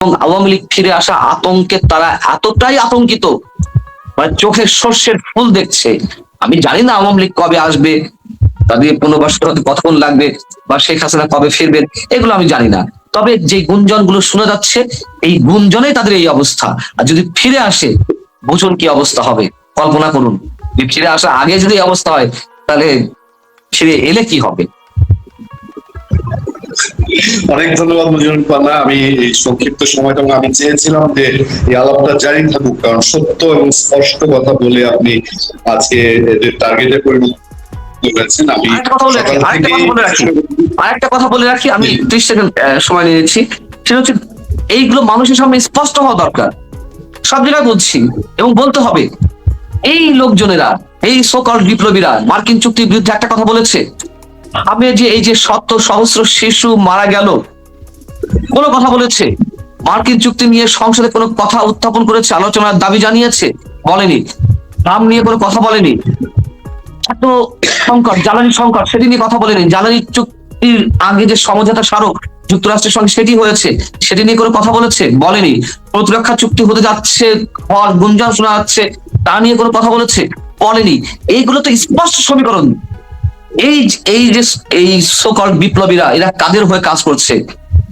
এবং আওয়ামী লীগ ফিরে আসা আতঙ্কে তারা এতটাই আতঙ্কিত, মানে চোখের সর্ষের ফুল দেখছে। আমি জানি না আওয়ামী লীগ কবে আসবে, তাদের পুনর্বাসন হতে কতক্ষণ লাগবে, বা শেখ হাসিনা কবে ফিরবেন, এগুলো আমি জানি না। তবে যে গুঞ্জন গুলো শোনা যাচ্ছে, এই গুঞ্জনেই তাদের এই অবস্থা। আর যদি ফিরে আসে, বুঝুন কি অবস্থা হবে, কল্পনা করুন। ফিরে আসা আগে যদি এই অবস্থা হয়, তাহলে ফিরে এলে কি হবে। অনেক ধন্যবাদ মুজিবুর পান্না। আমি এই সংক্ষিপ্ত সময়টা আমি চেয়েছিলাম যে এই আলাপটা জারি থাকুক, কারণ সত্য এবং স্পষ্ট কথা বলে আপনি আজকে টার্গেটে পরিণত করেছেন। আমি সকাল থেকে আরেকটা কথা বলে রাখি, আমি 30 সেকেন্ড সময় নিয়েছি। সেটা হচ্ছে, এইগুলো মানুষের সামনে স্পষ্ট হওয়া দরকার, সব জায়গায় বলছি এবং বলতে হবে। এই লোকজনেরা, এই সোকল বিপ্লবীরা মার্কিন চুক্তির বিরুদ্ধে একটা কথা বলেছে। আমি যে এই যে শত সহস্র শিশু মারা গেল, কোনো কথা বলেছে? মার্কিন চুক্তি নিয়ে সংসদে কোনো কথা উত্থাপন করেছে, আলোচনার দাবি জানিয়েছে? বলেনি। দাম নিয়ে কোনো কথা বলেনি। এত সংকট, জ্বালানি সংকট, সেটি নিয়ে কথা বলেনি। জ্বালানি চুক্তির আগে যে সমঝোতা স্মারক যুক্তরাষ্ট্রের সঙ্গে সেটি হয়েছে, সেটি নিয়ে কোনো কথা বলেছে? বলেনি। প্রতিরক্ষা চুক্তি হতে যাচ্ছে, গুঞ্জন শোনা যাচ্ছে, তা নিয়ে কোনো কথা বলেছে? বলেনি। এইগুলো তো স্পষ্ট সমীকরণ। এই এই যে এই সোকল বিপ্লবীরা, এরা কাদের হয়ে কাজ করছে?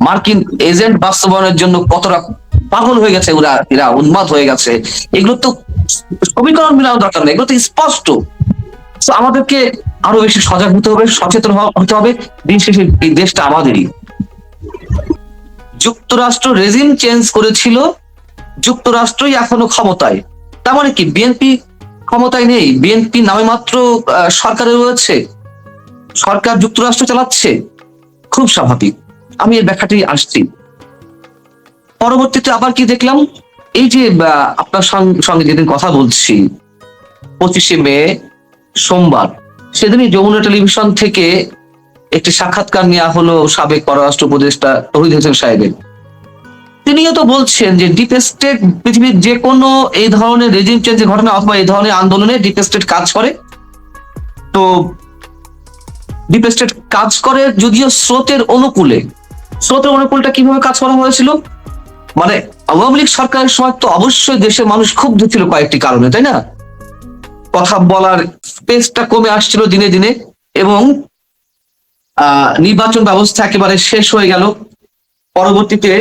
মার্কিন এজেন্ট বাস্তবায়নের জন্য কতটা পাগল হয়ে গেছে ওরা, এরা উন্মাদ হয়ে গেছে। এগুলো তো সমীকরণ মিলানো দরকার নেই, এগুলো তো স্পষ্ট। তো আমাদেরকে আরো বেশি সজাগ হতে হবে, সচেতন হতে হবে। দিন শেষে এই দেশটা আমাদেরই। যুক্তরাষ্ট্র রেজিম চেঞ্জ করেছিল, যুক্তরাষ্ট্রই এখনো ক্ষমতায়। তার মানে কি বিএনপি ক্ষমতায় নেই? বিএনপি নামে মাত্র সরকারে রয়েছে, সরকার যুক্তরাষ্ট্র চালাচ্ছে, খুব স্বাভাবিক। আমি এর ব্যাখ্যাটি আসছি। পরবর্তীতে আবার কি দেখলাম, এই যে আপনার সঙ্গে যেদিন কথা বলছি 25শে মে সোমবার, সেদিনই যমুনা টেলিভিশন থেকে একটি সাক্ষাৎকার নেওয়া হলো সাবেক পররাষ্ট্র উপদেষ্টা তৌহিদ হোসেন সাহেবের। তিনিও তো বলছেন যে ডিপ স্টেট পৃথিবীর যে কোনো এই ধরনের রেজিম চেঞ্জের ঘটনা অথবা এই ধরনের আন্দোলনে ডিপ স্টেট কাজ করে। তো ডিপ স্টেট কাজ করে যদিও স্রোতের অনুকূলে। স্রোতের অনুকূলটা কিভাবে কাজ করা হয়েছিল? মানে আওয়ামী লীগ সরকারের সময় তো অবশ্যই দেশের মানুষ ক্ষুব্ধ ছিল কয়েকটি কারণে, তাই না? কথা বলার স্পেসটা কমে আসছিল দিনে দিনে, এবং নির্বাচন ব্যবস্থা একেবারে শেষ হয়ে গেল। পরবর্তীতে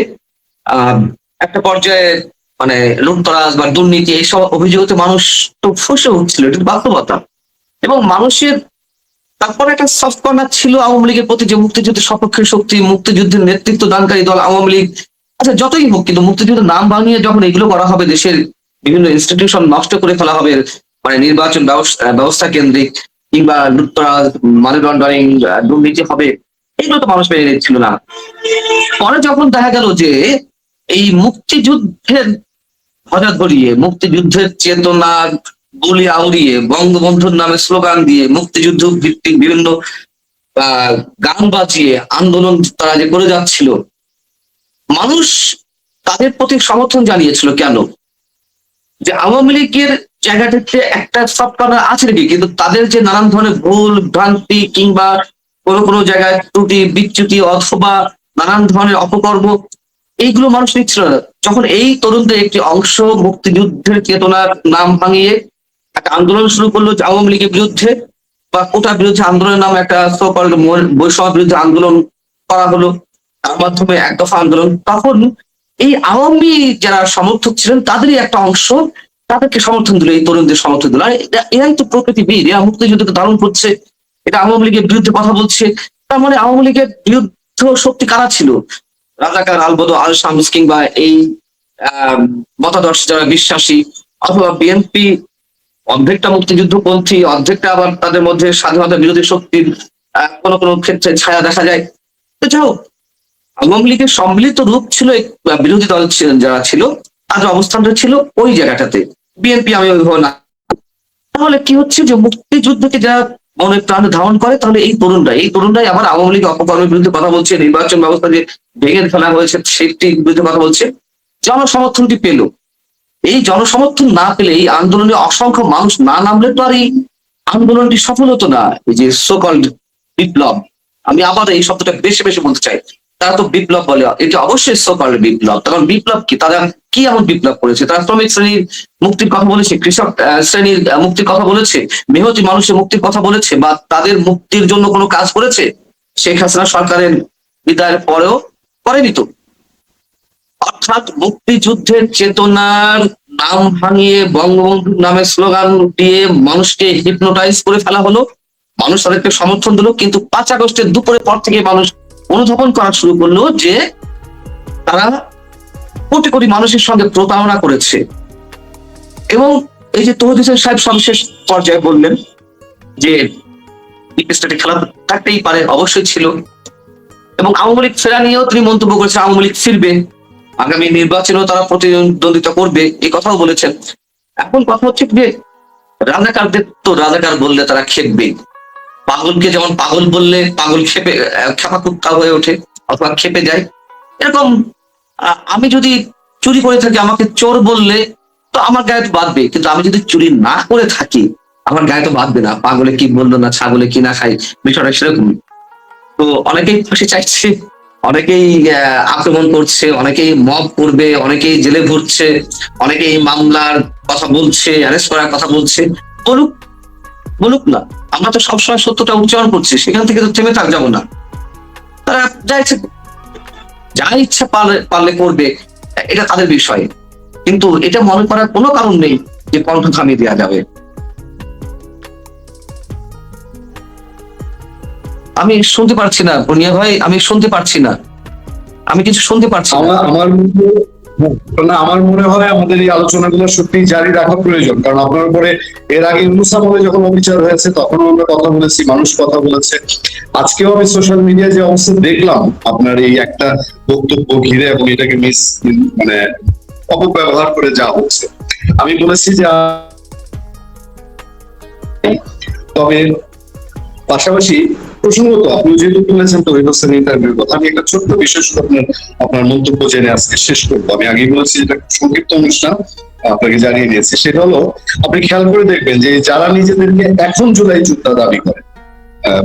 একটা পর্যায়ে মানে লুটতরাজ বা দুর্নীতি এইসব অভিযোগে মানুষ তো ফুঁসে উঠছিল, এটা বাস্তবতা। এবং মানুষের তারপরে একটা সফট কর্নার ছিল আওয়ামী লীগের প্রতি, যে মুক্তিযুদ্ধের সপক্ষের শক্তি, মুক্তিযুদ্ধের নেতৃত্ব দানকারী দল আওয়ামী লীগ। আচ্ছা, যতই হোক, কিন্তু মুক্তিযুদ্ধের নাম ভাঙিয়ে যখন এগুলো করা হবে, দেশের বিভিন্ন ইনস্টিটিউশন নষ্ট করে ফেলা হবে, মানে নির্বাচন ব্যবস্থা কেন্দ্রিক, কিংবা লুটতরাজ, মানি লন্ডারিং, দুর্নীতি হবে, এগুলো তো মানুষ মেনে নিচ্ছিল না। পরে যখন দেখা গেল যে এই মুক্তিযুদ্ধের ধ্বজা ধরিয়ে, মুক্তিযুদ্ধের চেতনা গুলি আউড়িয়ে, বঙ্গবন্ধুর নামে স্লোগান দিয়ে, মুক্তিযুদ্ধ ভিত্তিক বিভিন্ন গান বাজিয়ে আন্দোলন তারা যে করে যাচ্ছিল, মানুষ তাদের প্রতি সমর্থন জানিয়েছিল। কেন? যে আওয়ামী লীগের জায়গাটাতে একটা সফট কর্নার আছে নাকি, কিন্তু তাদের যে নানান ধরনের ভুল ভ্রান্তি, কিংবা কোনো কোনো জায়গায় ত্রুটি বিচ্যুতি অথবা নানান ধরনের অপকর্ম, এইগুলো মানুষ নিচ্ছিল না। যখন এই তরুণদের একটি অংশ মুক্তিযুদ্ধের চেতনার নাম ভাঙিয়ে একটা আন্দোলন শুরু করলো আওয়ামী লীগের বিরুদ্ধে, বা কোটা বিরুদ্ধে আন্দোলনের নামে একটা বৈষম্য বিরুদ্ধে আন্দোলন করা হলো, তার মাধ্যমে এক দফা আন্দোলন, তখন এই আওয়ামী যারা সমর্থক ছিলেন তাদেরই একটা অংশ তাদেরকে সমর্থন দিল, এই তরুণদের সমর্থন দিল। আর এরাই তো প্রকৃতিবিদ, এরা মুক্তিযুদ্ধকে ধারণ করছে, এটা আওয়ামী লীগের বিরুদ্ধে কথা বলছে। তার মানে আওয়ামী লীগের বিরুদ্ধ শক্তি কারা ছিল? রাজাকার, আলবদর, আল শামস, কিংবা এই মতাদর্শে যারা বিশ্বাসী, অথবা বিএনপি অর্ধেকটা মুক্তিযুদ্ধপন্থী, অর্ধেকটা আবার তাদের মধ্যে স্বাধীনতা বিরোধী শক্তির কোন কোন ক্ষেত্রে ছায়া দেখা যায়। তো যাও, আওয়ামী লীগের সম্মিলিত রূপ ছিল বিরোধী দল যারা ছিল, তাদের অবস্থানটা ছিল ওই জায়গাটাতে। বিএনপি আমি ওইভাবে না। তাহলে কি হচ্ছে, যে মুক্তিযুদ্ধকে যারা মনে প্রাণে ধারণ করে, তাহলে এই তরুণরাই আবার আওয়ামী লীগ অপকর্মের বিরুদ্ধে কথা বলছে, নির্বাচন ব্যবস্থা যে ভেঙে ফেলা হয়েছে সেটির বিরুদ্ধে কথা বলছে। জনসমর্থনটি পেল। এই জনসমর্থন না পেলে, এই আন্দোলনে অসংখ্য মানুষ না নামলে তো আর এই আন্দোলনটি সফল হতো না। এই যে সোকল্ড বিপ্লব, আমি আবার এই শব্দটা বেশি বেশি বলতে চাই, তারা তো বিপ্লব বলে, এটা অবশ্যই সোপার বিপ্লব। তখন বিপ্লব কি, তারা কি এমন বিপ্লব করেছে? তারা শ্রমিক শ্রেণীর মুক্তির কথা বলেছে, কৃষক শ্রেণীর মুক্তির কথা বলেছে, মেহনতি মানুষের মুক্তির কথা বলেছে, বা তাদের মুক্তির জন্য কোনো কাজ করেছে? শেখ হাসিনা সরকারের বিদায়ের পরেও করেনি তো। অর্থাৎ মুক্তিযুদ্ধের চেতনার নাম ভাঙিয়ে বঙ্গবন্ধু নামে স্লোগান দিয়ে মানুষকে হিপনোটাইজ করে ফেলা হলো, মানুষ তাদেরকে সমর্থন দিল, কিন্তু 5 আগস্টের দুপুরের পর থেকে মানুষ অনুধাবন করা শুরু করলো যে তারা কোটি কোটি মানুষের সঙ্গে প্রতারণা করেছে। এবং এই যে তৌহিদ হোসেন সাহেব সর্বশেষ পর্যায়ে বললেন যে স্টেটে খেলা থাকতেই পারে, অবশ্যই ছিল। এবং আওয়ামী লীগ ফেরা নিয়েও তিনি মন্তব্য করেছেন আওয়ামী লীগ ফিরবে, আগামী নির্বাচনেও তারা প্রতিদ্বন্দ্বিতা করবে, এই কথাও বলেছেন। এখন কথা হচ্ছে যে রাজাকারদের তো রাজাকার বললে তারা খেপবে, পাগলকে যেমন পাগল বললে পাগল খেপা কুত্তা হয়ে ওঠে অথবা খেপে যায়, এরকম আমি যদি চুরি করে থাকি আমাকে চোর বললে তো আমার গায়ে তো বাঁধবে, কিন্তু আমি যদি চুরি না করে থাকি আমার গায়ে তো বাঁধবে না। পাগলে কি বললো না, ছাগলে কি না খাই, বিষয়টা সেরকম। তো অনেকেই ফাঁসি চাইছে, অনেকেই আক্রমণ করছে, অনেকেই মব করবে, অনেকেই জেলে ভরছে, অনেকেই মামলার কথা বলছে, অ্যারেস্ট করার কথা বলছে। বলুক, বলুক না, আমরা তো সবসময় সত্যটা উচ্চারণ করছি, সেখান থেকে তো থেমে থাক যাবো না। তারা যা ইচ্ছা পারলে করবে, এটা তাদের বিষয়, কিন্তু এটা মনে করার কোনো কারণ নেই যে কণ্ঠ থামিয়ে দেওয়া যাবে। আমি শুনতে পারছি না বুনিয়া ভাই, আমি শুনতে পারছি না, আমি কিছু শুনতে পারছি না। আমার মনে হয় আমাদের এই আলোচনাগুলো সত্যি জারি রাখা প্রয়োজন, কারণ আপনার উপরে এর আগে ইউনূস আমলে যখন অবিচার হয়েছে তখনও আমরা কথা বলেছি, মানুষ কথা বলেছে। আজকেও আমি সোশ্যাল মিডিয়ায় যে অবস্থা দেখলাম আপনার এই একটা বক্তব্য ঘিরে, এবং এটাকে মানে অপব্যবহার করে যা হচ্ছে, আমি বলেছি যে তবে পাশাপাশি প্রসঙ্গত আপনি যেহেতু বলেছেন তৌহিদ হোসেন ইন্টারভিউর কথা, আমি একটা ছোট্ট বিষয় শুধু আপনার মন্তব্য জেনে আজকে শেষ করবো। আমি আগেই বলেছি এটা সংক্ষিপ্ত অনুষ্ঠান, আপনাকে জানিয়ে দিয়েছি। সেটা হলো, আপনি খেয়াল করে দেখবেন যে যারা নিজেদেরকে এখন জুলাই যোদ্ধা দাবি করে,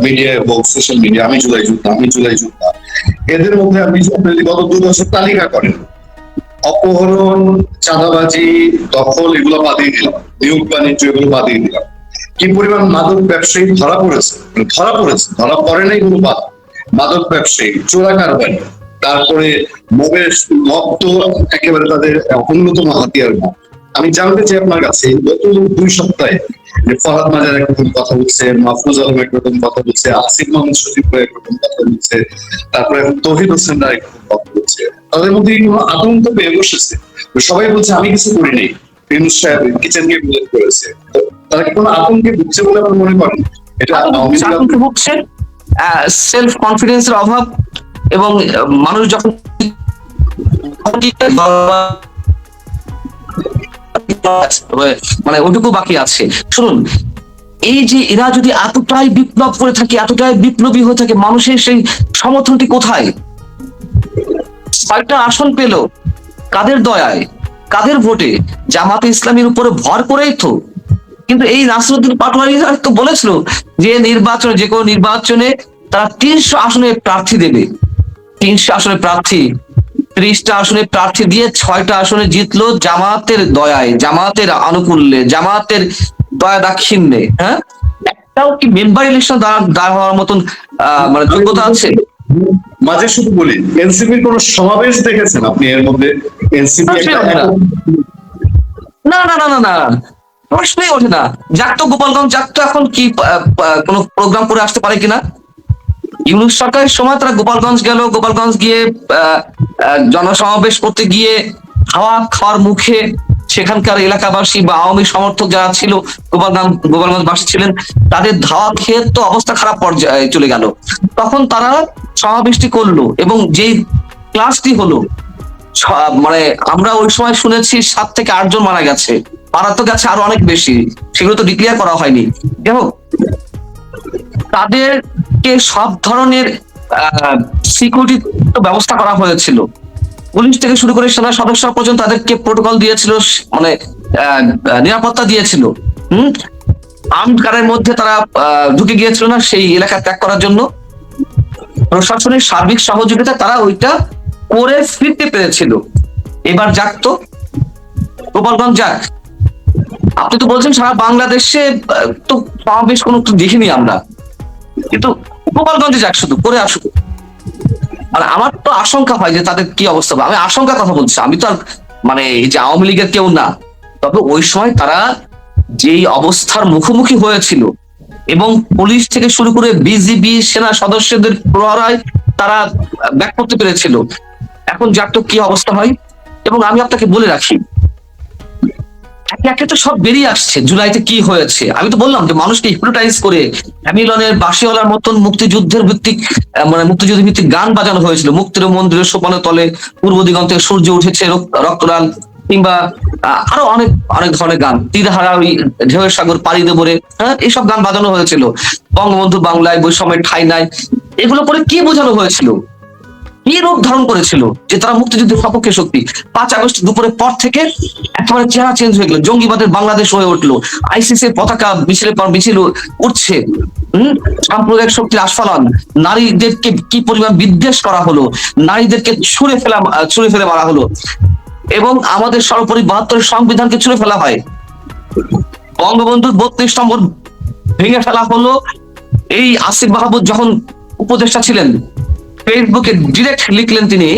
মিডিয়া এবং সোশ্যাল মিডিয়া, আমি জুলাই যোদ্ধা, আমি জুলাই যোদ্ধা, এদের মধ্যে আপনি গত 2 বছর তালিকা করেন, অপহরণ, চাঁদাবাজি, দখল, এগুলো বাদিয়ে দিলাম, নিয়োগ বাণিজ্য এগুলো বাদিয়ে দিলাম, কি পরিমাণ মাদক ব্যবসায়ী ধরা পড়েছে, ধরা পড়ে নাই কোনো বাদ, মাদক ব্যবসায়ী, চোরা কারবারি, তারপরে মব তো একেবারে তাদের অন্যতম হাতিয়ার মব। আমি জানতে চাই আপনার কাছে গত 2 সপ্তাহে যে ফরহাদ মাজার একরকম কথা বলছে, মাহফুজ আলম একরকম কথা বলছে, আসিফ মাহমুদ সজীব একরকম কথা বলছে, তারপরে তৌহিদ হোসেনরা একরকম কথা বলছে, তাদের মধ্যে কোনো আতঙ্ক পেয়ে বসেছে। সবাই বলছে আমি কিছু করিনি, ইউনূস সাহেব কিচেন গেট উল্লেখ করেছে। তারা কি কোনো আতঙ্কে ভুগছে বলে আপনি মনে করেন? এটা আতঙ্কে ভুগছে, সেলফ কনফিডেন্সের অভাব, এবং মানুষ যখন মানে ওটুকু বাকি আছে। শুনুন, এই যে এরা যদি এতটাই বিপ্লব করে থাকে, এতটাই বিপ্লবী হয়ে থাকে, মানুষের সেই সমর্থনটি কোথায়? 6টা আসন পেল কাদের দয়ায়, কাদের ভোটে? জামাতে ইসলামীর উপরে ভর করেই তো। কিন্তু এই নাসিরউদ্দিন পাটোয়ারি তো বলেছিল যে নির্বাচনে, যে কোনো নির্বাচনে তারা 300 আসনে প্রার্থী দেবে, 300 আসনে প্রার্থী, 30টা আসনে প্রার্থী দিয়ে 6টা আসনে জিতলো জামাতের দয়ায়, জামাতের আনুকূল্যে, জামাতের দয়া দাক্ষিণ্যে। হ্যাঁ, একটাও কি মেম্বার ইলেকশন দাঁড় হওয়ার মতন মানে যোগ্যতা আছে? মাঝে শুধু বলি, এনসিপির কোন সমাবেশ দেখেছেন আপনি এর মধ্যে? এনসিপি না না না না না, প্রশ্নই ওঠে না। যাক তো গোপালগঞ্জ, যাক তো এখন কি কোনো প্রোগ্রাম করে আসতে পারে কিনা? ইউনূস সরকারের সময় তারা গোপালগঞ্জ গেল, গোপালগঞ্জ গিয়ে জনসমাবেশ করতে গিয়ে হাওয়া খাওয়ার মুখে সেখানকার এলাকাবাসী বা আওয়ামী সমর্থক যারা ছিল, গোপালগঞ্জবাসী ছিলেন, তাদের ধাওয়া খেয়ে তো অবস্থা খারাপ পর্যায়ে চলে গেল। তখন তারা সমাবেশটি করলো, এবং যেই ক্লাসটি হলো, মানে আমরা ওই সময় শুনেছি 7 থেকে 8 জন মারা গেছে, মারা তো গেছে আরো অনেক বেশি, সেগুলো তো ডিক্লেয়ার করা হয়নি। যাই হোক, তাদেরকে সব ধরনের সিকিউরিটি ব্যবস্থা করা হয়েছিল, পুলিশ থেকে শুরু করে সেনা সদস্য পর্যন্ত তাদেরকে প্রোটোকল দিয়েছিল, মানে নিরাপত্তা দিয়েছিল। আর্মড কারের মধ্যে তারা ঢুকে গিয়েছিল না সেই এলাকা ত্যাগ করার জন্য। প্রশাসনের সার্বিক সহযোগিতা তারা ওইটা করে ফিরতে পেরেছিল। এবার যাক তো, গোপালগঞ্জ যাক। আপনি তো বলছেন সারা বাংলাদেশে তো সমাবেশ কোনো তো দেখিনি আমরা, কিন্তু গোপালগঞ্জে যাক, শুধু করে আসুক। মানে আমার তো আশঙ্কা হয় যে তাদের কি অবস্থা হবে। আমি আশঙ্কার কথা বলছি, আমি তো আর মানে এই যে আওয়ামী লীগের কেউ না, তবে ওই সময় তারা যেই অবস্থার মুখোমুখি হয়েছিল এবং পুলিশ থেকে শুরু করে বিজিবি সেনা সদস্যদের প্রহরায় তারা ব্যাক করতে পেরেছিল। এখন যাক তো কি অবস্থা হয়। এবং আমি আপনাকে বলে রাখি, একে একে তো সব বেরিয়ে আসছে জুলাইতে কি হয়েছে। আমি তো বললাম যে মানুষকে হিপনোটাইজ করে হ্যামিলনের বাঁশিওয়ালার মতন মুক্তিযুদ্ধের ভিত্তিক মানে মুক্তিযুদ্ধ ভিত্তিক গান বাজানো হয়েছিল, মুক্তির মন্দিরের সোপানের তলে পূর্ব দিগন্তে সূর্য উঠেছে রক্তলাল, কিংবা আরো অনেক অনেক ধরনের গান, তীরহারা ওই ঢেউয়ের সাগর পাড়ি দেবরে, হ্যাঁ এইসব গান বাজানো হয়েছিল, বঙ্গবন্ধু বাংলায় বৈষম্যের ঠাঁই নাই। এগুলো পরে কি বোঝানো হয়েছিল, কি রূপ ধারণ করেছিল যে তারা মুক্তিযুদ্ধের সপক্ষে শক্তি। 5 আগস্ট দুপুরের পর থেকে একেবারে চেহারা চেঞ্জ হয়ে গেল, জঙ্গিবাদের বাংলাদেশ হয়ে উঠলো, আইসিসি পতাকা মিছিলের পর মিছিল উঠছে, সাম্প্রদায়িক শক্তির আস্ফালন, নারীদেরকে কি পরিমাণ বিদ্বেষ করা হলো, নারীদেরকে ছুঁড়ে ফেলে মারা হলো, এবং আমাদের সর্বোপরি 72 সংবিধানকে ছুঁড়ে ফেলা হয়, বঙ্গবন্ধুর 32 নম্বর ভেঙে ফেলা হলো। এই আসিফ মাহমুদ যখন উপদেষ্টা ছিলেন, ফেসবুকে ডিরেক্ট লিখলেন তিনি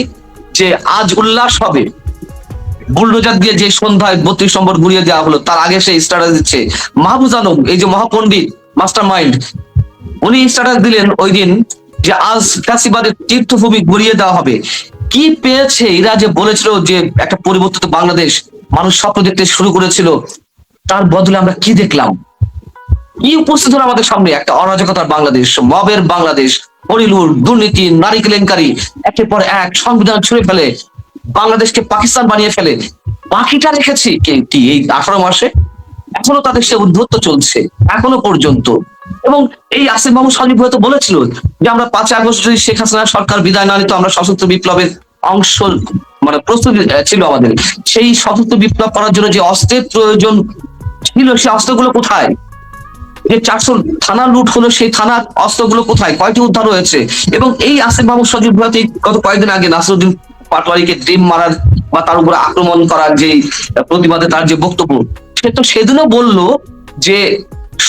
যে আজ উল্লাস হবে, বুলডোজার দিয়ে যে সন্ধ্যায় 32 নম্বর ঘুরিয়ে দেওয়া হলো, তার আগে সে স্ট্যাটাস দিচ্ছে। মাহবুজ আলম, এই যে মহাপণ্ডিত মাস্টার মাইন্ড, উনি স্ট্যাটাস দিলেন ওই দিন যে আজ ফ্যাসিবাদের তীর্থভূমি ঘুরিয়ে দেওয়া হবে। কি পেয়েছে এরা যে বলেছিল যে একটা পরিবর্তিত বাংলাদেশ মানুষ স্বপ্ন দেখতে শুরু করেছিল, তার বদলে আমরা কি দেখলাম? কি উপস্থিত হলো আমাদের সামনে? একটা অরাজকতার বাংলাদেশ, মবের বাংলাদেশ, হরিলুর, দুর্নীতি, নারী কেলেঙ্কারি, একের পর এক সংবিধান ছুঁড়ে ফেলে বাংলাদেশকে পাকিস্তান বানিয়ে ফেলে। বাকিটা রেখেছি কি এই 18 মাসে? এখনো তাদের সে উদ্ধত্ত চলছে এখনো পর্যন্ত। এবং এই আসিফ মাহমুদ সজীব হয়তো বলেছিল যে আমরা 5 আগস্ট যদি শেখ হাসিনা সরকার বিদায় না নিত, আমরা সশস্ত্র বিপ্লবের অংশ মানে প্রস্তুতি ছিল আমাদের। সেই সশস্ত্র বিপ্লব করার জন্য যে অস্ত্রের প্রয়োজন ছিল, সেই অস্ত্রগুলো কোথায়? যে 400 থানা লুট হলো, সেই থানার অস্ত্রগুলো কোথায়? কয়টি উদ্ধার হয়েছে? এবং এই আসিফ মাহমুদ সজীব ভুঁইয়া গত কয়েকদিন আগে নাসিরউদ্দিন পাটোয়ারিকে ডিম মারার বা তার উপরে আক্রমণ করার যে প্রতিবাদে তার যে বক্তব্য, সে তো সেদিনও বললো যে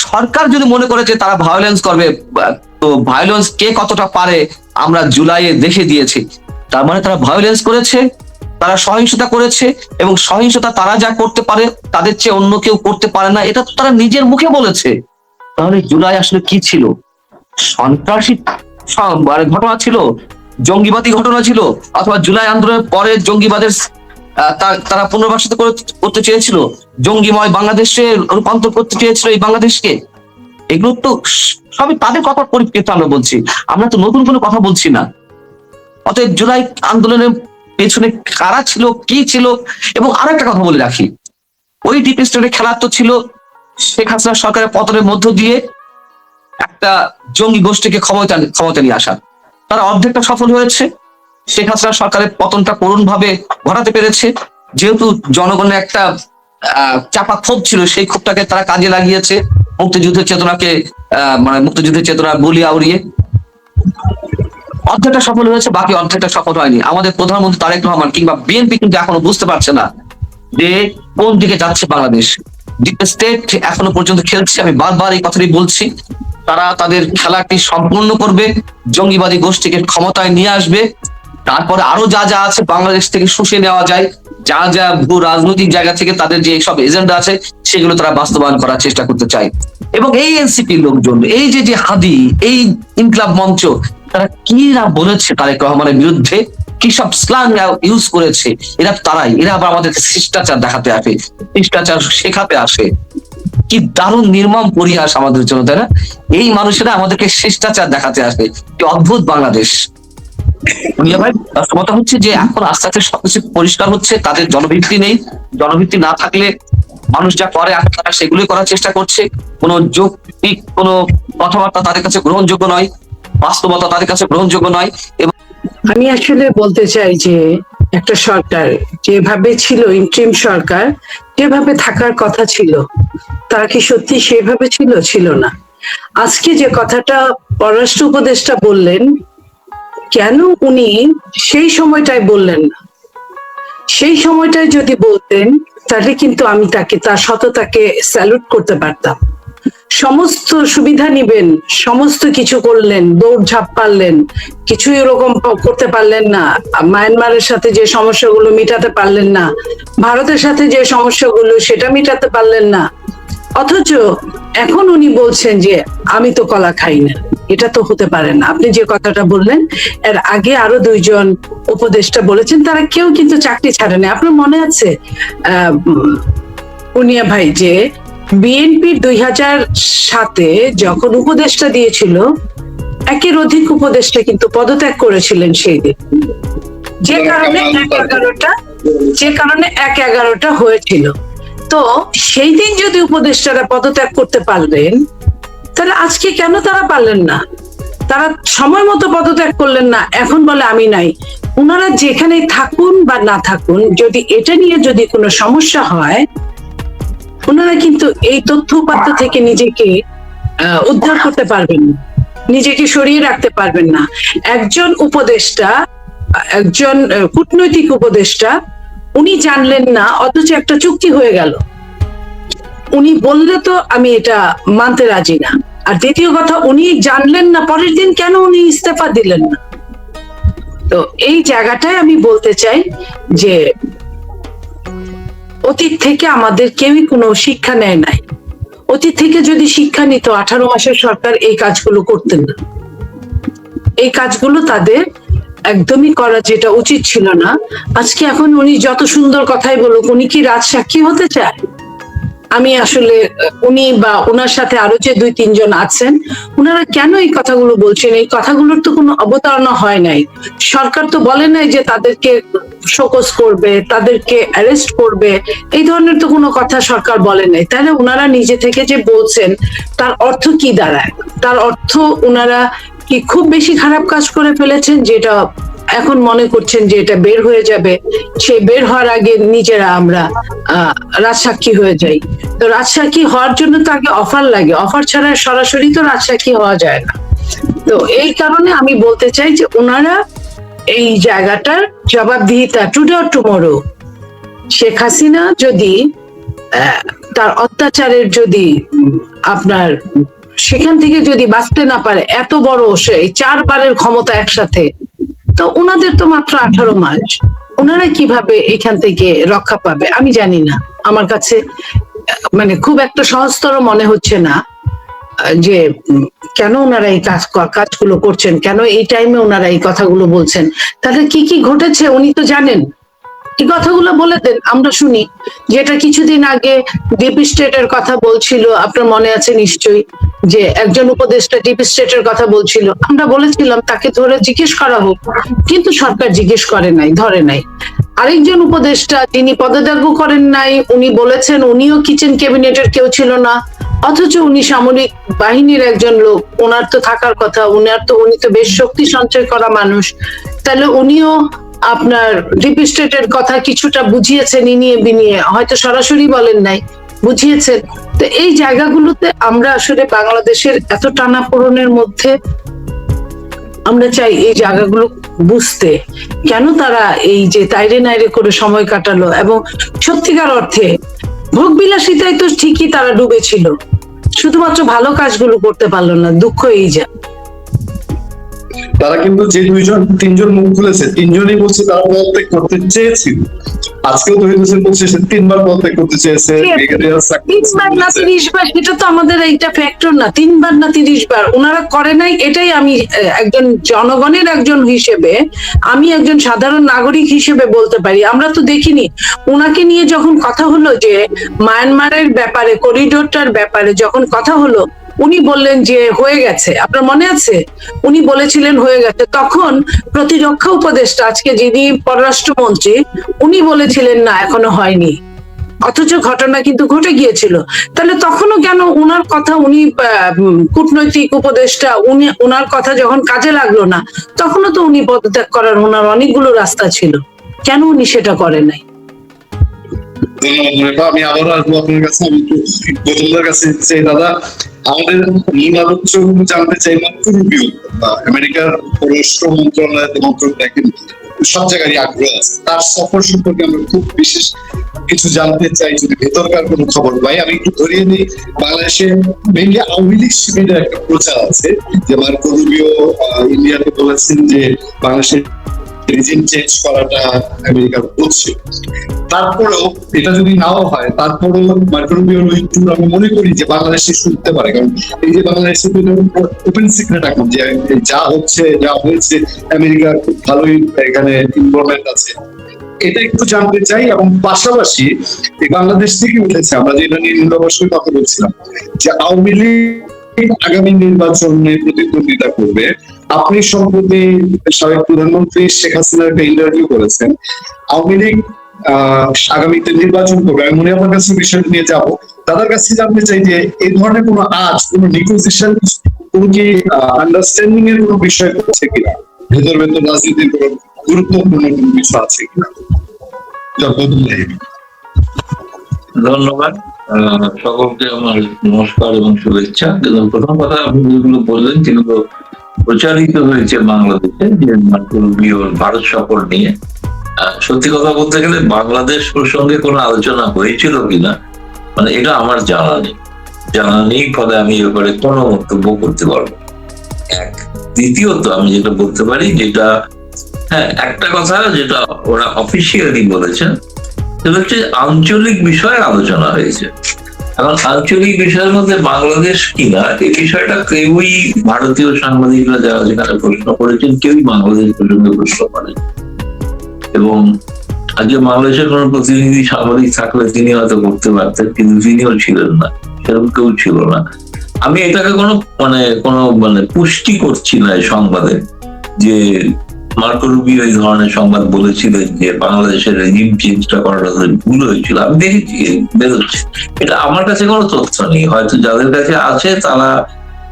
সরকার যদি মনে করে যে তারা ভায়োলেন্স করবে, তো ভায়োলেন্স কে কতটা পারে আমরা জুলাইয়ে দেখে দিয়েছি। তার মানে তারা ভায়োলেন্স করেছে, তারা সহিংসতা করেছে, এবং সহিংসতা তারা যা করতে পারে তাদের চেয়ে অন্য কেউ করতে পারে না, এটা তো তারা নিজের মুখে বলেছে। তাহলে জুলাই আসলে কি ছিল? সন্ত্রাসী ঘটনা ছিল, জঙ্গিবাদী ঘটনা ছিল, অথবা জুলাই আন্দোলনের পরে জঙ্গিবাদের তারা পুনর্বাসিত করতে চেয়েছিল, জঙ্গিময় বাংলাদেশে রূপান্তর করতে চেয়েছিল এই বাংলাদেশকে? এগুলো তো সবই তাদের কথার পরিপ্রেক্ষিতে আমরা বলছি, আমরা তো নতুন কোনো কথা বলছি না। অতএব জুলাই আন্দোলনের পেছনে কারা ছিল, কি ছিল। এবং আরো একটা কথা বলে রাখি, ওই ডিপ স্টেটের খেলা তো ছিল শেখ হাসিনা সরকারের পতনের মধ্য দিয়ে একটা জঙ্গি গোষ্ঠীকে ক্ষমতা নিয়ে আসা। তারা অর্ধেকটা সফল হয়েছে, শেখ হাসিনা সরকারের পতনটা করুণ ভাবে ঘটাতে পেরেছে। যেহেতু জনগণের একটা চাপা ক্ষোভ ছিল, সেই ক্ষোভটাকে তারা কাজে লাগিয়েছে মুক্তিযুদ্ধের চেতনাকে মানে মুক্তিযুদ্ধের চেতনা বলিয়া উড়িয়ে। অর্ধেকটা সফল হয়েছে, বাকি অর্ধেকটা সফল হয়নি। আমাদের প্রধানমন্ত্রী তারেক রহমান কিংবা বিএনপি কিন্তু এখনো বুঝতে পারছে না যে কোন দিকে যাচ্ছে বাংলাদেশ। ডিপ স্টেট এখনো পর্যন্ত খেলছে, আমি বারবার এই কথাটি বলছি। তারা তাদের খেলাটি সম্পূর্ণ করবে, জঙ্গিবাদী গোষ্ঠীকে ক্ষমতায় নিয়ে আসবে, তারপরে আরো যা যা আছে বাংলাদেশ থেকে শুষে নেওয়া যায়, যা যা ভূ রাজনৈতিক জায়গা থেকে তাদের যে সব এজেন্ডা আছে সেগুলো তারা বাস্তবায়ন করার চেষ্টা করতে চায়। এবং এই এনসিপি লোকজন, এই যে হাদি, এই ইনকলাব মঞ্চ, তারা কি না বলেছে তারেক রহমানের বিরুদ্ধে, কি সব স্ল্যাং ইউজ করেছে। এরা আবার আমাদেরকে শিষ্টাচার দেখাতে আসে, শিষ্টাচার শেখাতে আসে। কি দারুণ নির্মম পরিহাস আমাদের জন্য, তাই না? এই মানুষেরা আমাদেরকে শিষ্টাচার দেখাতে আসে। কি অদ্ভুত বাংলাদেশ। ভাই, বাস্তবতা হচ্ছে যে এখন আস্তে আস্তে সবকিছু পরিষ্কার হচ্ছে, তাদের জনভিত্তি নেই। জনভিত্তি না থাকলে মানুষ যা করে তারা সেগুলোই করার চেষ্টা করছে। কোনো যৌক্তিক কোনো কথাবার্তা তাদের কাছে গ্রহণযোগ্য নয়, বাস্তবতা তাদের কাছে গ্রহণযোগ্য নয়। এবং আমি আসলে বলতে চাই যে একটা সরকার যেভাবে ছিল, ইন্টারিম সরকার যেভাবে থাকার কথা ছিল, তারা কি সত্যি সেভাবে ছিল? ছিল না। আজকে যে কথাটা পররাষ্ট্র উপদেষ্টা বললেন কেন উনি সেই সময়টায় বললেন না? সেই সময়টায় যদি বলতেন তাহলে কিন্তু আমি তার সততাকে স্যালুট করতে পারতাম। সমস্ত সুবিধা নিবেন, সমস্ত কিছু করলেন, দৌড়ঝাঁপ পারলেন, কিছু এরকম করতে পারলেন না। মায়ানমারের সাথে যে সমস্যাগুলো মেটাতে পারলেন না, ভারতের সাথে যে সমস্যাগুলো সেটা মেটাতে পারলেন না, অথচ এখন উনি বলছেন যে আমি তো কলা খাই না। এটা তো হতে পারে না। আপনি যে কথাটা বললেন, এর আগে আরো দুইজন উপদেষ্টা বলেছেন, তারা কেউ কিন্তু চাকরি ছাড়েনি। আপনার মনে আছে উনিয়া ভাই, যে বিএনপির 2007-এ যখন উপদেষ্টা দিয়েছিল, একের অধিক উপদেষ্টা কিন্তু পদত্যাগ করেছিলেন সেই দিন, যে কারণে 1-11টা হয়েছিল। তো সেই দিন যদি উপদেষ্টারা পদত্যাগ করতে পারলেন, তাহলে আজকে কেন তারা পারলেন না? তারা সময় মতো পদত্যাগ করলেন না, এখন বলে আমি নাই। ওনারা যেখানে থাকুন বা না থাকুন, যদি এটা নিয়ে যদি কোনো সমস্যা হয়, ওনারা কিন্তু এই তথ্য উপাত্ত থেকে নিজেকে উদ্ধার করতে পারবেন না, নিজেকে সরিয়ে রাখতে পারবেন না। একজন উপদেষ্টা, একজন কূটনৈতিক উপদেষ্টা, উনি জানলেন না, অথচ একটা চুক্তি হয়ে গেল। উনি বললে তো আমি এটা মানতে রাজি না। আর দ্বিতীয় কথা, উনি জানলেন না, পরের দিন কেন উনি ইস্তফা দিলেন না? তো এই জায়গাটায় আমি বলতে চাই যে অতীত থেকে আমাদের কেউই কোনো শিক্ষা নেয় নাই। অতীত থেকে যদি শিক্ষা নিত, 18 মাসের সরকার এই কাজগুলো করতেন না। এই কাজগুলো তাদের একদমই করা যেটা উচিত ছিল না। আজকে এখন উনি যত সুন্দর কথাই বলুক, উনি কি রাজসাক্ষী হতে চায়? আমি আসলে উনি বা ওনার সাথে আরো যে 2-3 জন আছেন, ওনারা কেন এই কথাগুলো বলছেন? এই কথাগুলোর তো কোনো অবতারণা হয় নাই। সরকার তো বলে নাই যে তাদেরকে শোকজ করবে, তাদেরকে অ্যারেস্ট করবে, এই ধরনের তো কোনো কথা সরকার বলে নাই। তাহলে ওনারা নিজে থেকে যে বলছেন, তার অর্থ কি দাঁড়ায়? তার অর্থ ওনারা কি খুব বেশি খারাপ কাজ করে ফেলেছেন, যেটা এখন মনে করছেন যে এটা বের হয়ে যাবে, সেই বের হওয়ার আগে নিজেরা আমরা রাজসাক্ষী হয়ে যাই? তো রাজসাক্ষী হওয়ার জন্য তো আগে অফার লাগে, অফার ছাড়া সরাসরি তো রাজসাক্ষী হওয়া যায় না। তো এই কারণে আমি বলতে চাই যে ওনারা এই জায়গাটার জবাবদিহিতা, today or tomorrow, Sheikh Hasina যদি তার অত্যাচারের যদি আপনার সেখান থেকে যদি বাঁচতে না পারে, এত বড় সে 4 বারের ক্ষমতা একসাথে, তো ওনাদের তো মাত্র 18 মাস, ওনারা কিভাবে এখান থেকে রক্ষা পাবে? আমি জানি না। আমার কাছে মানে খুব একটা সহজতর মনে হচ্ছে না যে কেন ওনারা এই কাজগুলো করছেন, কেন এই টাইমে ওনারা এই কথাগুলো বলছেন। তাহলে কি কি ঘটেছে উনি তো জানেন। এই কথাগুলো বলে দেন, আমরা শুনি। যেটা কিছুদিন আগে ডিপ স্টেটের কথা বলছিল, আপনার মনে আছে নিশ্চয়ই, যে একজন উপদেষ্টা ডিপ স্টেটের কথা বলছিল, আমরা বলেছিলাম তাকে ধরে জিজ্ঞেস করা হোক, কিন্তু সরকার জিজ্ঞেস করে নাই, ধরে নাই। আরেকজন উপদেষ্টা তিনি পদত্যাগও করেন নাই, উনি বলেছেন উনিও কিচেন ক্যাবিনেটের কেউ ছিল না, অথচ উনি সামরিক বাহিনীর একজন লোক, ওনার তো থাকার কথা, উনি তো বেশ শক্তি সঞ্চয় করা মানুষ। তাহলে উনিও আপনার ডিপ স্টেটের কথা কিছুটা বুঝিয়েছেন, ইনিয়ে বিনিয়ে, হয়তো সরাসরি বলেন নাই, বুঝিয়েছেন। তো এই জায়গাগুলোতে আমরা আসলে বাংলাদেশের এত টানাপোড়েনের মধ্যে আমরা চাই এই জায়গাগুলো বুঝতে, কেন তারা এই যে তাইরে নাইরে করে সময় কাটালো, এবং সত্যিকার অর্থে ভোগ বিলাসিতায় তো ঠিকই তারা ডুবেছিল, শুধুমাত্র ভালো কাজগুলো করতে পারলো না। দুঃখ এই যা তারা কিন্তু যে 3জন মুখ খুলেছে, 3জনই বলছে তারা পদত্যাগ করতে চেয়েছিল। আজকেও তহিদ হোসেন বলছে সে 3বার পদত্যাগ করতে চেয়েছে। 3বার না 30 বার, এটা তো আমাদের এইটা ফ্যাক্টর না। 3বার না 30 বার ওনারা করে নাই, এটাই আমি একজন জনগণের একজন হিসেবে, আমি একজন সাধারণ নাগরিক হিসেবে বলতে পারি। আমরা তো দেখিনি ওনাকে নিয়ে যখন কথা হলো, যে মায়ানমারের ব্যাপারে, করিডোরটার ব্যাপারে যখন কথা হলো, উনি বললেন যে হয়ে গেছে। আপনার মনে আছে উনি বলেছিলেন হয়ে গেছে? তখন প্রতিরক্ষা উপদেষ্টা, আজকে যিনি পররাষ্ট্রমন্ত্রী, উনি বলেছিলেন না এখনো হয়নি, অথচ ঘটনা কিন্তু ঘটে গিয়েছিল। তাহলে তখনও কেন উনার কথা, উনি কূটনৈতিক উপদেষ্টা, উনার কথা যখন কাজে লাগলো না, তখনও তো উনি পদত্যাগ করার ওনার অনেকগুলো রাস্তা ছিল, কেন উনি সেটা করেন নাই? ধন্যবাদ মুনিপা। আমি আবারও আসবো আপনার কাছে। আমি একটু গৌতমদার কাছে চাই দাদা, আমাদের মূল আলোচ্যগুলো জানতে চাই মাত্র রুবিও আমেরিকার পররাষ্ট্র মন্ত্রণালয়ের মন্ত্রক দেখেন সব জায়গায় আগ্রহ আছে, তার সফর সম্পর্কে আমরা খুব বিশেষ কিছু জানতে চাই, যদি ভেতরকার কোনো খবর পাই। আমি একটু ধরিয়ে দিই, বাংলাদেশে মেইনলি আওয়ামী লীগ শিবিরের একটা প্রচার আছে যে মার্কো রুবিও ইন্ডিয়াতে বলেছেন যে বাংলাদেশের রিজিম চেঞ্জ করাটা আমেরিকার হচ্ছে। তারপরেও এটা যদি নাও হয়, তারপরেও মার্কো রুবিওর ওই ট্যুর আমি মনে করি যে বাংলাদেশে শুনতে পারে, কারণ এই যে বাংলাদেশে ওপেন সিক্রেট এখন যে যা হচ্ছে যা হয়েছে আমেরিকার খুব ভালোই এখানে ইনভলভমেন্ট আছে, এটা একটু জানতে চাই। এবং পাশাপাশি এই বাংলাদেশ থেকে উঠেছে, আমরা যেটা নিয়ে নিরবসের কথা বলছিলাম, যে আওয়ামী লীগ আগামী নির্বাচনে প্রতিদ্বন্দ্বিতা করবে। আপনি সম্প্রতি সাবেক প্রধানমন্ত্রী শেখ হাসিনার একটা ইন্টারভিউ করেছেন, আওয়ামী লীগ আগামীতে নির্বাচন করবে। আমি মনে আপনার কাছে বিষয়টা নিয়ে যাবো, দাদার কাছে জানতে চাই যে এই ধরনের কোনো কোনো নেগোসিয়েশন, কোনো কি আন্ডারস্ট্যান্ডিং এর কোনো বিষয় করছে কিনা, ভেতর ভেতর রাজনীতির কোনো গুরুত্বপূর্ণ কোনো বিষয় আছে কিনা? ধন্যবাদ সকলকে আমার নমস্কার এবং শুভেচ্ছা। কিন্তু প্রথম কথা, আপনি যেগুলো বললেন যেগুলো প্রচারিত হয়েছে বাংলাদেশে যে মার্কো রুবিওর ভারত সফর নিয়ে, সত্যি কথা বলতে গেলে বাংলাদেশ প্রসঙ্গে কোনো আলোচনা হয়েছিল কিনা মানে এটা আমার জানা নেই, ফলে আমি এ ব্যাপারে কোনো মন্তব্য করতে পারবো না। এক, দ্বিতীয়ত আমি যেটা বলতে পারি, যেটা হ্যাঁ একটা কথা যেটা ওরা অফিসিয়ালি বলেছেন, সেটা হচ্ছে আঞ্চলিক বিষয়ে আলোচনা হয়েছে। এখন আঞ্চলিক বিষয়ের মধ্যে বাংলাদেশ কিনা এই বিষয়টা কেউই, ভারতীয় সাংবাদিকরা যারা যেখানে প্রশ্ন করেছেন কেউই বাংলাদেশ প্রসঙ্গে প্রশ্ন করেন। এবং আজকে বাংলাদেশের কোন প্রতিনিধি সাংবাদিক থাকলে তিনি হয়তো করতে পারতেন, কিন্তু তিনিও ছিলেন না, সেরকম কেউ ছিল না। আমি এটাকে কোনো পুষ্টি করছি না এই সংবাদে যে মার্কো রুবিও এই ধরনের সংবাদ বলেছিলেন যে বাংলাদেশের রেজিম চেঞ্জটা করাটা ভুল হয়েছিল। আমি দেখেছি বেরোচ্ছে, এটা আমার কাছে কোনো তথ্য নেই। হয়তো যাদের কাছে আছে তারা,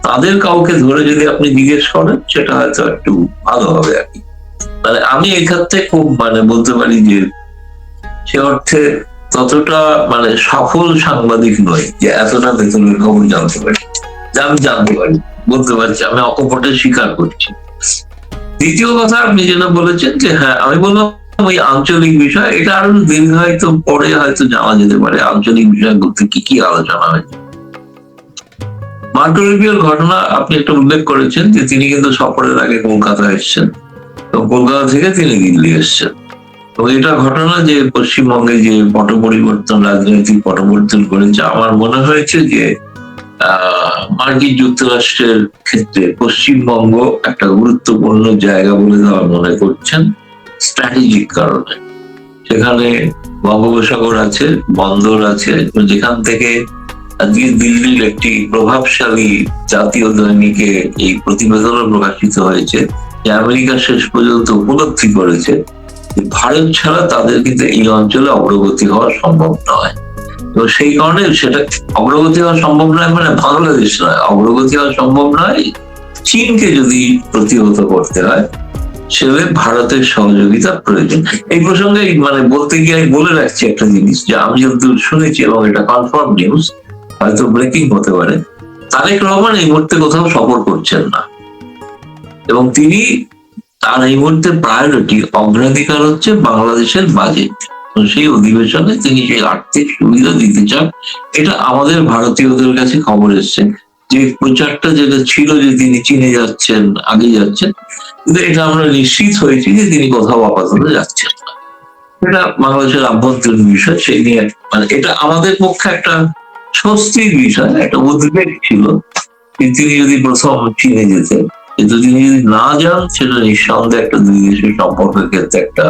তাদের কাউকে ধরে যদি আপনি জিজ্ঞেস করেন সেটা হয়তো একটু ভালো হবে আর কি। আমি এই ক্ষেত্রে খুব বলতে পারি যে সে অর্থে ততটা সফল সাংবাদিক নয় যে এতটা ভেতরের খবর জানতে পারি, যা আমি জানতে পারি বলতে পারছি, আমি অকপটে স্বীকার করছি। দ্বিতীয় কথা আপনি যেটা বলেছেন যে হ্যাঁ, আমি বললাম ওই আঞ্চলিক বিষয়, এটা আরো দীর্ঘায়িত পরে হয়তো জানা যেতে পারে আঞ্চলিক বিষয় বলতে কি কি আলোচনা হয়েছে। মার্কো রুবিওর ঘটনা আপনি একটা উল্লেখ করেছেন যে তিনি কিন্তু সফরের আগে কলকাতা এসেছেন, তো কলকাতা থেকে তিনি দিল্লি এসেছেন। তো এটা ঘটনা যে পশ্চিমবঙ্গে যে পট পরিবর্তন, রাজনৈতিক পট পরিবর্তন করেছে, আমার মনে হয়েছে যে মার্কিন যুক্তরাষ্ট্রের ক্ষেত্রে পশ্চিমবঙ্গ একটা গুরুত্বপূর্ণ জায়গা বলে তারা মনে করছেন স্ট্র্যাটেজিক কারণে। সেখানে বঙ্গোপসাগর আছে, বন্দর আছে, যেখান থেকে আজকে দিল্লির একটি প্রভাবশালী জাতীয় দৈনিকে এই প্রতিবেদনও প্রকাশিত হয়েছে যে আমেরিকা শেষ পর্যন্ত উপলব্ধি করেছে যে ভারত ছাড়া তাদের কিন্তু এই অঞ্চলে অগ্রগতি হওয়া সম্ভব নয়। তো সেই কারণে সেটা অগ্রগতি হওয়া সম্ভব নয় বাংলাদেশ নয়, অগ্রগতি হওয়া সম্ভব নয়, চীনকে যদি প্রতিহত করতে হয় সেভাবে ভারতের সহযোগিতা প্রয়োজন। এই প্রসঙ্গে বলতে গিয়ে আমি বলে রাখছি একটা জিনিস, যে আমি যতদূর শুনেছি এবং এটা কনফার্ম নিউজ, হয়তো ব্রেকিং হতে পারে, তারেক রহমান এই মুহূর্তে কোথাও সফর করছেন না এবং তিনি, তার এই মুহূর্তে প্রায়োরিটি, অগ্রাধিকার হচ্ছে বাংলাদেশের বাজেট। সেই অধিবেশনে তিনি সেই আর্থিক সুবিধা দিতে চান। এটা আমাদের ভারতীয়দের কাছে খবর এসছে যে প্রচারটা যেটা ছিল যে তিনি চীনে যাচ্ছেন, আগে যাচ্ছেন, কিন্তু এটা আমরা নিশ্চিত হয়েছি যে তিনি কোথাও আপাতত যাচ্ছেন না। এটা বাংলাদেশের আভ্যন্তরীণ বিষয়, সেই নিয়ে এটা আমাদের পক্ষে একটা স্বস্তির বিষয়, একটা উদ্বেগ ছিল যে তিনি যদি প্রথম চীনে যেতেন, কিন্তু তিনি যদি না যান সেটা নিঃসন্দেহে একটা দুই দেশের সম্পর্কের ক্ষেত্রে একটা,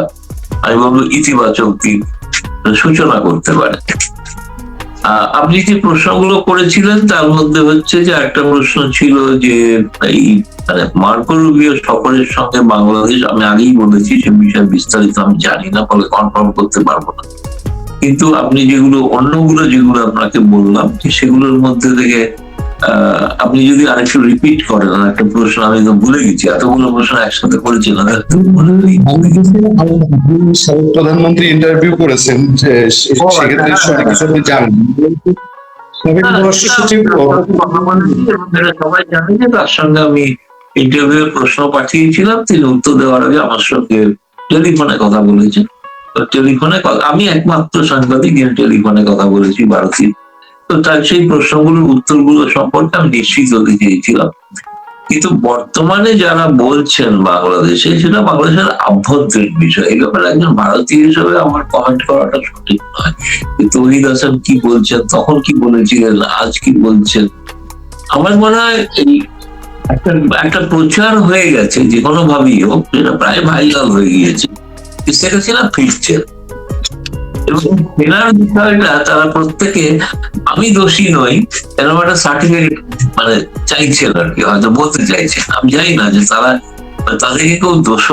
আমি বলবো, ইতিবাচক দিক সূচনা করতে পারে। আপনি যে প্রশ্নগুলো করেছিলেন তার মধ্যে হচ্ছে যে একটা প্রশ্ন ছিল যে এই মার্কো রুবিও সফরের সঙ্গে বাংলাদেশ, আমি আগেই বলেছি সে বিষয়ে বিস্তারিত আমি জানি না, ফলে কনফার্ম করতে পারবো না। কিন্তু আপনি যেগুলো অন্যগুলো যেগুলো আপনাকে বললাম যে সেগুলোর মধ্যে থেকে আপনি যদি আরেকটু রিপিট করেন একটা প্রশ্ন, আমি তো ভুলে গেছি, এতগুলো প্রশ্ন একসাথে করেছিলাম। সাবেক প্রধানমন্ত্রী ইন্টারভিউ করেছেন, যে সেক্ষেত্রে অনেক কিছু আপনি জানেন। সাবেক পররাষ্ট্র সচিব সবাই জানে যে তার সঙ্গে আমি ইন্টারভিউ প্রশ্ন পাঠিয়েছিলাম, তিনি উত্তর দেওয়ার আগে আমার সঙ্গে টেলিফোনে কথা বলেছেন। টেলিফোনে আমি একমাত্র সাংবাদিক যিনি টেলিফোনে কথা বলেছি ভারতীয়। তো তার সেই প্রশ্নগুলোর উত্তরগুলো সম্পর্কে আমি নিশ্চিত হতে চেয়েছিলাম। কিন্তু বর্তমানে যারা বলছেন বাংলাদেশে, সেটা বাংলাদেশের আভ্যন্তরীণ বিষয়। এই ব্যাপারে একজন ভারতীয় হিসেবে আমার কমেন্ট করাটা সঠিক নয়। তৌহিদ হাসান কি বলছেন, তখন কি বলেছিলেন, আজ কি বলছেন, আমার মনে হয় এই একটা প্রচার হয়ে গেছে যে কোনো ভাবেই হোক, যেটা প্রায় ভাইরাল হয়ে গিয়েছে, শেখ হাসিনা ফিরছেন। এবং ফেরার বিষয়টা তারা প্রত্যেকে, আমি দোষী নই, এরকম একটা সার্টিফিকেট মানে চাইছেন আর কি, হয়তো বলতে চাইছেন। আমি জানি না যে তারা তাদেরকে কেউ দোষ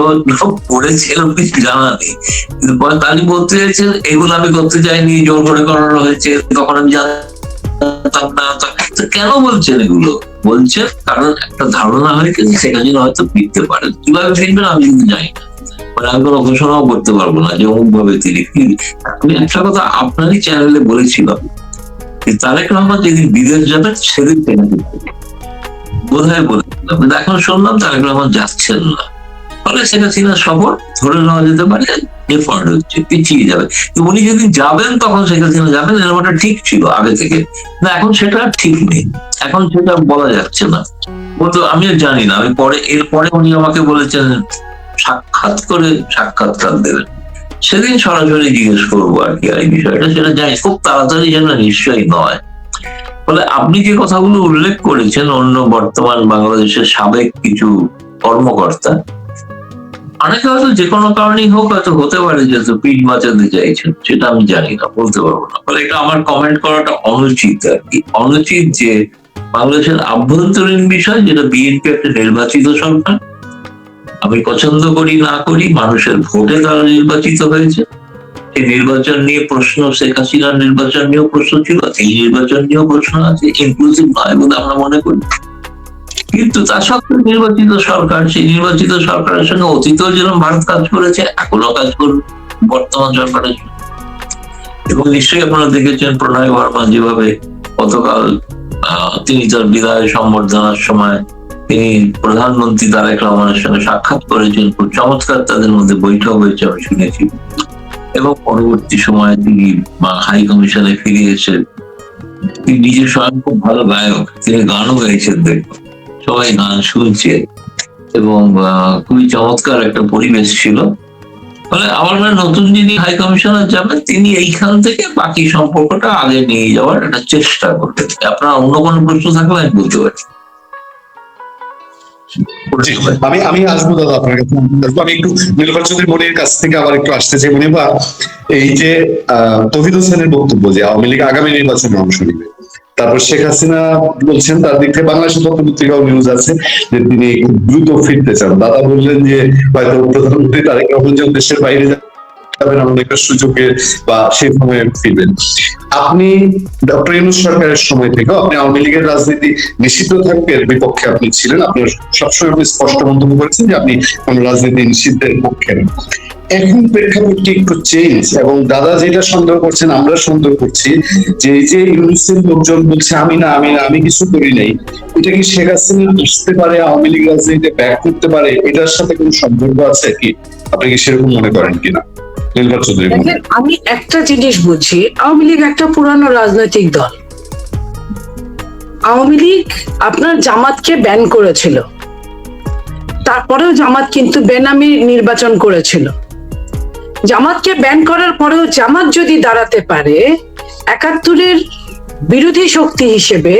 পড়েছে এরকম কিছু জানা নেই, কিন্তু তারা বলতে চাইছেন এগুলো আমি করতে চাইনি, জোর করে করানো হয়েছে, তখন আমি জানতাম না। কেন বলছেন এগুলো? বলছেন কারণ একটা ধারণা হয়ে গেছে শেখ হাসিনা হয়তো ফিরতে পারেন। কিভাবে ফিরবেন আমি কিন্তু জানি না, মানে আমি কোনো ঘোষণাও করতে পারবো না যে অমুক ভাবে তিনি। আমি একটা কথা আপনারই চ্যানেলে বলেছিলাম, তারেক রহমান যেদিন বিদেশ যাবেন সেদিন বোধ হয় বলেছিলাম, কিন্তু এখন শুনলাম তারেক রহমান যাচ্ছেন না। ফলে শেখ হাসিনার সফর ধরে নেওয়া যেতে পারে এফার্ট হচ্ছে, পিছিয়ে যাবে। উনি যেদিন যাবেন তখন শেখ হাসিনা যাবেন, এরকমটা ঠিক ছিল আগে থেকে। না, এখন সেটা ঠিক নেই, এখন সেটা বলা যাচ্ছে না। বলতো আমিও জানি না, আমি এরপরে উনি আমাকে বলেছেন সাক্ষাৎকার দেবেন, সেদিন সরাসরি জিজ্ঞেস করবো আর কি এই বিষয়টা, সেটা জানি খুব তাড়াতাড়ি যেন নিশ্চয়ই নয়। ফলে আপনি যে কথাগুলো উল্লেখ করেছেন অন্য বর্তমান বাংলাদেশের সাবেক কিছু কর্মকর্তা, অনেকে হয়তো যে কোনো কারণেই হোক হয়তো হতে পারে যে পিঠ বাঁচাতে চাইছেন, সেটা আমি জানি না, বলতে পারবো না। ফলে এটা আমার কমেন্ট করাটা অনুচিত আর কি। অনুচিত যে বাংলাদেশের আভ্যন্তরীণ বিষয়, যেটা বিএনপি একটা নির্বাচিত সরকার, আমি পছন্দ করি না করি, মানুষের ভোটে তারা নির্বাচিত হয়েছে। এই নির্বাচন নিয়ে প্রশ্ন, শেখ হাসিনার নির্বাচন নিয়েও প্রশ্ন ছিল, এই নির্বাচন নিয়েও প্রশ্ন আছে, ইনক্লুসিভ নয় বলে আমরা মনে করি। কিন্তু তা সত্ত্বেও নির্বাচিত সরকার, সেই নির্বাচিত সরকারের সঙ্গে অতীতেও যেরকম ভারত কাজ করেছে, এখনো কাজ করবে বর্তমান সরকারের। এবং নিশ্চয়ই আপনারা দেখেছেন প্রণয় বর্মা যেভাবে গতকাল তিনি তার বিদায় সম্বর্ধনার সময় তিনি প্রধানমন্ত্রী তারেক রহমানের সঙ্গে সাক্ষাৎ করেছেন, খুব চমৎকার তাদের মধ্যে বৈঠক হয়েছে আমি শুনেছি। এবং পরবর্তী সময়ে তিনি হাই কমিশনে ফিরে এসে তিনি নিজের স্বয়ং খুব ভালো গায়ক, তিনি গানও গাইছেন, দেখুন সবাই গান শুনছে এবং খুবই চমৎকার একটা পরিবেশ ছিল। ফলে আমার মনে নতুন যিনি হাই কমিশনার যাবেন, তিনি এইখান থেকে বাকি সম্পর্কটা আগে নিয়ে যাওয়ার একটা চেষ্টা করতে। আপনার অন্য কোনো প্রশ্ন থাকলে আমি বলতে পারি। আমি আসবো দাদা আপনার কাছে। আমি একটু নীলুফার চৌধুরী মনির কাছ থেকে আবার একটু আসতে চাই। মনিবা, এই যে তৌহিদ হোসেনের বক্তব্য যে আওয়ামী লীগ আগামী নির্বাচনে অংশ নিবে, তারপর শেখ হাসিনা বলছেন তার দিক থেকে বাংলাদেশের পত্রিকাও নিউজ আছে যে তিনি খুব দ্রুত ফিরতে চান। দাদা বললেন যে হয়তো প্রধানমন্ত্রী তারেক রহমান যে দেশের বাইরে যাবেন এমন একটা সুযোগে বা সেই সময়ে ফিরবেন। আপনি ডক্টর ইউনূস সরকারের সময় থেকে আপনি আওয়ামী লীগের রাজনীতি নিষিদ্ধ থাকার বিপক্ষে আপনি ছিলেন। আপনি সবসময় আপনি স্পষ্ট মন্তব্য করেছেন যে আপনি কোন রাজনীতি নিষিদ্ধের পক্ষে না। এখন প্রেক্ষাপটটি একটু চেঞ্জ, এবং দাদা যেটা সন্দেহ করছেন আমরা সন্দেহ করছি যে এই যে ইউনূসের লোকজন বলছে আমি কিছু করি নাই, এটা কি শেখ হাসিনা আসতে পারে, আওয়ামী লীগ রাজনীতিতে ব্যাক করতে পারে, এটার সাথে কোনো সম্পর্ক আছে কি? আপনি কি সেরকম মনে করেন কিনা? আমি একটা জিনিস বুঝি, আওয়ামী লীগ একটা পুরানো রাজনৈতিক দল। আওয়ামী লীগ আপনার জামাতকে ব্যান করেছিল, তারপরেও জামাত কিন্তু বেনামি নির্বাচন করেছিল। জামাতকে ব্যান করার পরেও জামাত যদি দাঁড়াতে পারে ৭১-এর বিরোধী শক্তি হিসেবে,